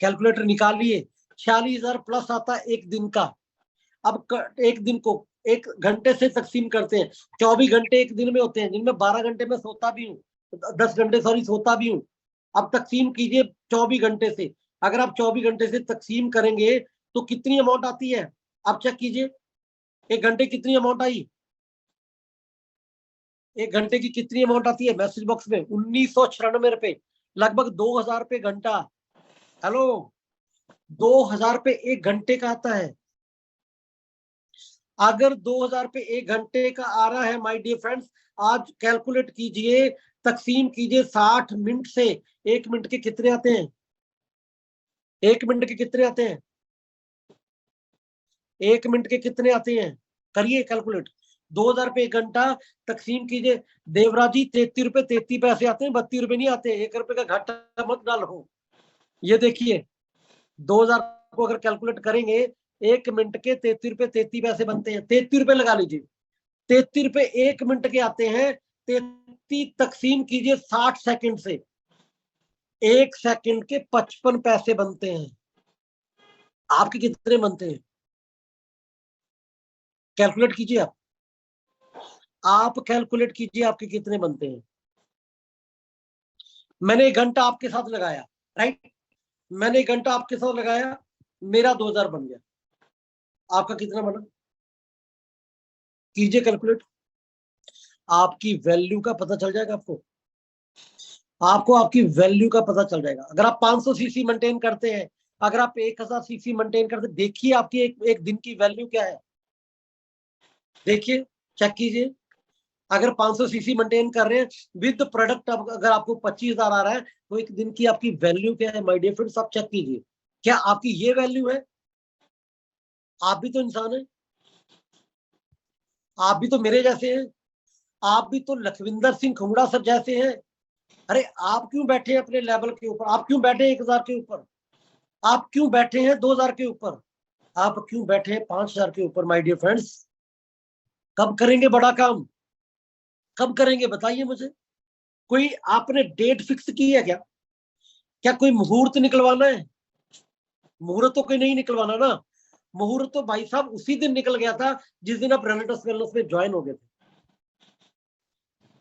कैलकुलेटर निकालिए, 46,000 प्लस आता है एक दिन का। अब एक दिन को 1 घंटे से तकसीम करते हैं, 24 घंटे एक दिन में होते हैं, जिनमें 12 घंटे में सोता भी हूँ, 10 घंटे सॉरी सोता भी हूँ। अब तकसीम कीजिए 24 घंटे से। अगर आप 24 घंटे से तकसीम करेंगे तो कितनी अमाउंट आती है, आप चेक कीजिए। 1 घंटे कितनी अमाउंट आई, 1 घंटे की कितनी अमाउंट आती है मैसेज बॉक्स में, 1996 रुपए, लगभग 2,000 रुपए घंटा। हेलो, 2,000 रुपए 1 घंटे का आता है। अगर 2,000 रुपए 1 घंटे का आ रहा है माय डियर फ्रेंड्स, आज कैलकुलेट कीजिए, तकसीम कीजिए 60 मिनट से, 1 मिनट के कितने आते हैं, 1 मिनट के कितने आते हैं, 1 मिनट के कितने आते हैं, करिए कैलकुलेट। 2,000 रुपए 1 घंटा तकसीम कीजिए। देवराज जी 33 रुपए 33 पैसे आते हैं, 32 रुपए नहीं आते। 1 रुपए का घाटा मत डालो। ये देखिए 2,000 को अगर कैलकुलेट करेंगे, 1 मिनट के 33 रुपए 33 पैसे बनते हैं। 33 रुपए लगा लीजिए, 33 रुपए 1 मिनट के आते हैं। 33 तकसीम कीजिए 60 सेकंड से, 1 सेकंड के 55 पैसे बनते हैं। आपके कितने बनते हैं, कैलकुलेट कीजिए। आप कैलकुलेट कीजिए आपके कितने बनते हैं। मैंने 1 घंटा आपके साथ लगाया, राइट, मैंने 1 घंटा आपके साथ लगाया, मेरा 2,000 बन गया। आपका कितना बना, कीजिए कैलकुलेट। आपकी वैल्यू का पता चल जाएगा आपको आपकी वैल्यू का पता चल जाएगा। अगर आप 500 सीसी मेंटेन करते हैं, अगर आप 1,000 सीसी मेंटेन करते, देखिए आपकी एक दिन की वैल्यू क्या है, देखिए, चेक कीजिए। अगर 500 सीसी मेंटेन कर रहे हैं विद प्रोडक्ट, अगर आपको 25,000 आ रहा है, तो एक दिन की आपकी वैल्यू क्या है माय डियर फ्रेंड्स, आप चेक कीजिए। क्या आपकी ये वैल्यू है? आप भी तो इंसान है, आप भी तो मेरे जैसे हैं, आप भी तो लखविंदर सिंह खुमड़ा सर जैसे हैं। अरे आप क्यों बैठे हैं अपने लेवल के ऊपर, आप क्यों बैठे हैं 1,000 के ऊपर, आप क्यों बैठे हैं 2,000 के ऊपर, आप क्यों बैठे हैं 5,000 के ऊपर माय डियर फ्रेंड्स? कब करेंगे बड़ा काम, कब करेंगे बताइए मुझे। कोई आपने डेट फिक्स की है क्या? क्या कोई मुहूर्त निकलवाना है? मुहूर्त तो कोई नहीं निकलवाना ना। मुहूर्त तो भाई साहब उसी दिन निकल गया था जिस दिन आप रेनेटस वेलनेस में ज्वाइन हो गए थे।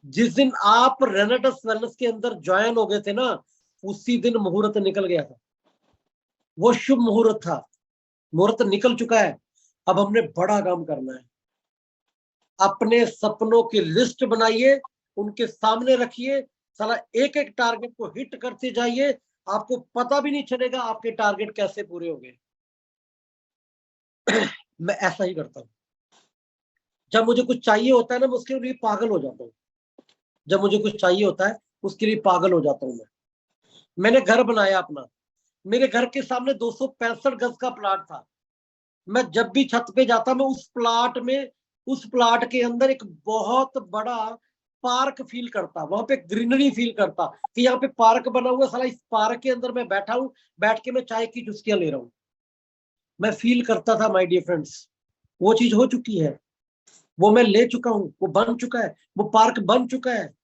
जिस दिन आप रेनेटस वेलनेस के अंदर ज्वाइन हो गए थे ना, उसी दिन मुहूर्त निकल गया था। वो शुभ मुहूर्त था, मुहूर्त निकल चुका है। अब हमने बड़ा काम करना है। अपने सपनों की लिस्ट बनाइए, उनके सामने रखिए, साला एक एक टारगेट को हिट करते जाइए, आपको पता भी नहीं चलेगा आपके टारगेट कैसे पूरे हो गए। मैं ऐसा ही करता हूं। जब मुझे कुछ चाहिए होता है ना, मैं उसके लिए पागल हो जाता हूँ। जब मुझे कुछ चाहिए होता है उसके लिए पागल हो जाता हूँ। मैंने घर बनाया अपना, मेरे घर के सामने 265 गज का प्लाट था। मैं जब भी छत पे जाता, मैं उस प्लाट के अंदर एक बहुत बड़ा पार्क फील करता, वहां पे ग्रीनरी फील करता कि यहाँ पे पार्क बना हुआ, साला इस पार्क के अंदर मैं बैठा हूँ, बैठ के मैं चाय की चुस्कियां ले रहा हूँ, मैं फील करता था माय डियर फ्रेंड्स। वो चीज हो चुकी है, वो मैं ले चुका हूँ, वो बन चुका है, वो पार्क बन चुका है।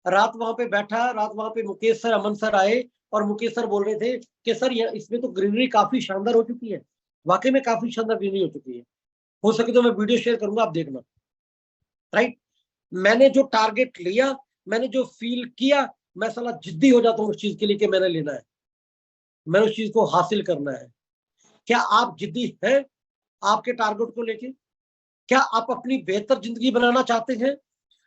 रात वहां पे बैठा, रात वहां पे मुकेश सर, अमन सर आए और मुकेश सर बोल रहे थे कि सर इसमें तो ग्रीनरी काफी शानदार हो चुकी है। वाकई में काफी शानदार ग्रीनरी हो चुकी है, हो सके तो मैं वीडियो शेयर करूंगा, आप देखना। राइट, मैंने जो टारगेट लिया, मैंने जो फील किया, मैं साला जिद्दी हो जाता हूँ उस चीज के लिए कि मैंने लेना है, मैंने उस चीज को हासिल करना है। क्या आप जिद्दी हैं आपके टारगेट को लेके? क्या आप अपनी बेहतर जिंदगी बनाना चाहते हैं,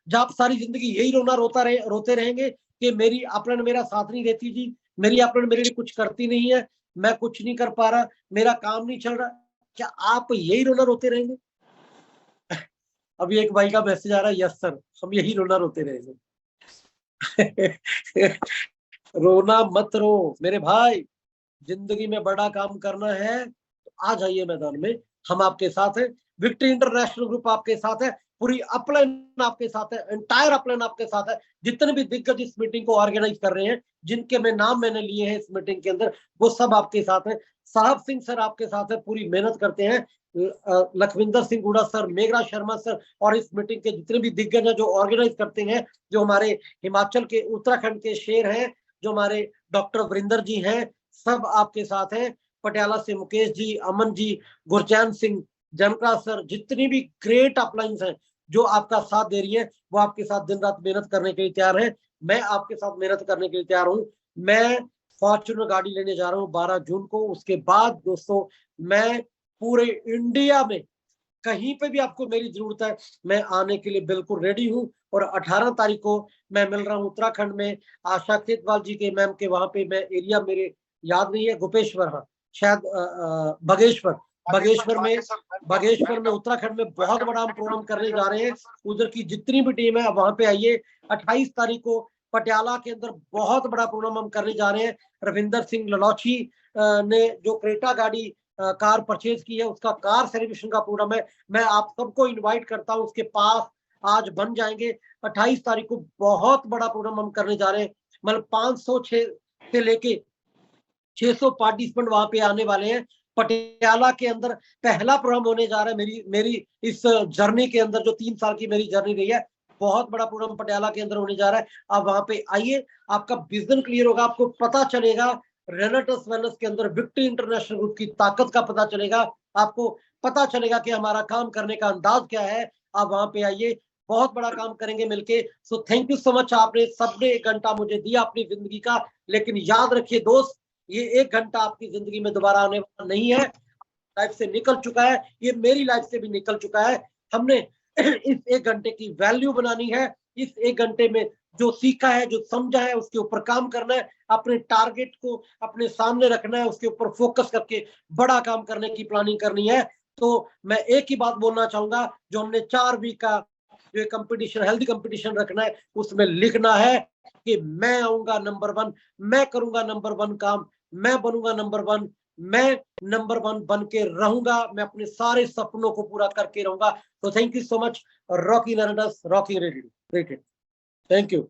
जब आप सारी जिंदगी यही रोते रहेंगे कि मेरी अपने मेरा साथ नहीं देती जी, मेरी अपने मेरे लिए कुछ करती नहीं है, मैं कुछ नहीं कर पा रहा, मेरा काम नहीं चल रहा? क्या आप यही रोते रहेंगे? अभी एक भाई का मैसेज आ रहा है, यस सर, हम यही रोते रहेंगे। रोना मत रो मेरे भाई, जिंदगी में बड़ा काम करना है तो आ जाइए मैदान में, हम आपके साथ हैं। विक्ट्री इंटरनेशनल ग्रुप आपके साथ है, पूरी अपलाइन आपके साथ है, एंटायर अपलाइन आपके साथ है। जितने भी दिग्गज इस मीटिंग को ऑर्गेनाइज कर रहे हैं, जिनके नाम मैंने लिए हैं इस मीटिंग के अंदर, वो सब आपके साथ हैं। साहब सिंह सर आपके साथ है, पूरी मेहनत करते हैं। लखविंदर सिंह गुड़ा सर, मेघराज शर्मा सर और इस मीटिंग के जितने भी दिग्गज हैं जो ऑर्गेनाइज करते हैं, जो हमारे हिमाचल के, उत्तराखंड के शेर हैं, जो हमारे डॉक्टर वरिंदर जी हैं, सब आपके साथ हैं। पटियाला से मुकेश जी, अमन जी, गुरचैन सिंह, जनकराज सर, जितनी भी ग्रेट अपलाइंस हैं जो आपका साथ दे रही है, वो आपके साथ दिन रात मेहनत करने के लिए तैयार है। मैं आपके साथ मेहनत करने के लिए तैयार हूँ। मैं फॉर्च्यूनर गाड़ी लेने जा रहा हूँ 12 जून को। उसके बाद दोस्तों मैं पूरे इंडिया में कहीं पे भी आपको मेरी जरूरत है, मैं आने के लिए बिल्कुल रेडी हूँ। और 18 तारीख को मैं मिल रहा हूँ उत्तराखंड में, आशा खेतवाल जी के मैम के वहां पे, मैं एरिया मेरे याद नहीं है, गोपेश्वर, हाँ शायद बगेश्वर में उत्तराखंड में बहुत बड़ा हम प्रोग्राम करने जा रहे हैं। उधर की जितनी भी टीम है वहां पे आइए। 28 तारीख को पटियाला के अंदर बहुत बड़ा प्रोग्राम हम करने जा रहे हैं। रविंदर सिंह ललौची ने जो क्रेटा गाड़ी कार परचेज की है, उसका कार सेलिब्रेशन का प्रोग्राम है। मैं आप सबको इनवाइट करता हूं, उसके पास आज बन जाएंगे। 28 तारीख को बहुत बड़ा प्रोग्राम हम करने जा रहे हैं, मतलब 506 से लेके 600 पार्टिसिपेंट वहां पे आने वाले हैं। पटियाला के अंदर पहला प्रोग्राम होने जा रहा है मेरी इस जर्नी के अंदर, जो 3 साल की मेरी जर्नी रही है। बहुत बड़ा प्रोग्राम पटियाला के अंदर होने जा रहा है। आप वहां पे आइए, आपका विजन क्लियर होगा, आपको पता चलेगा रेनेटस वेलनेस के अंदर विक्ट्री इंटरनेशनल ग्रुप की ताकत का पता चलेगा, आपको पता चलेगा कि हमारा काम करने का अंदाज क्या है। आप वहां पे आइए, बहुत बड़ा काम करेंगे मिलके। So thank you so much, आपने सबने 1 घंटा मुझे दिया अपनी जिंदगी का। लेकिन याद रखिए दोस्त, ये 1 घंटा आपकी जिंदगी में दोबारा आने वाला नहीं है, लाइफ से निकल चुका है, ये मेरी लाइफ से भी निकल चुका है। हमने इस 1 घंटे की वैल्यू बनानी है। इस 1 घंटे में जो सीखा है, जो समझा है, उसके ऊपर काम करना है, अपने टारगेट को अपने सामने रखना है, उसके ऊपर फोकस करके बड़ा काम करने की प्लानिंग करनी है। तो मैं एक ही बात बोलना चाहूंगा, जो हमने 4 वीक का जो कंपटीशन, हेल्दी कंपटीशन रखना है, उसमें लिखना है कि मैं आऊंगा नंबर 1, मैं करूंगा नंबर 1 काम, मैं बनूंगा नंबर 1, मैं नंबर 1 बन के रहूंगा, मैं अपने सारे सपनों को पूरा करके रहूंगा। तो thank you so much, Rocky nerds, Rocky rated, thank you.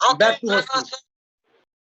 Back to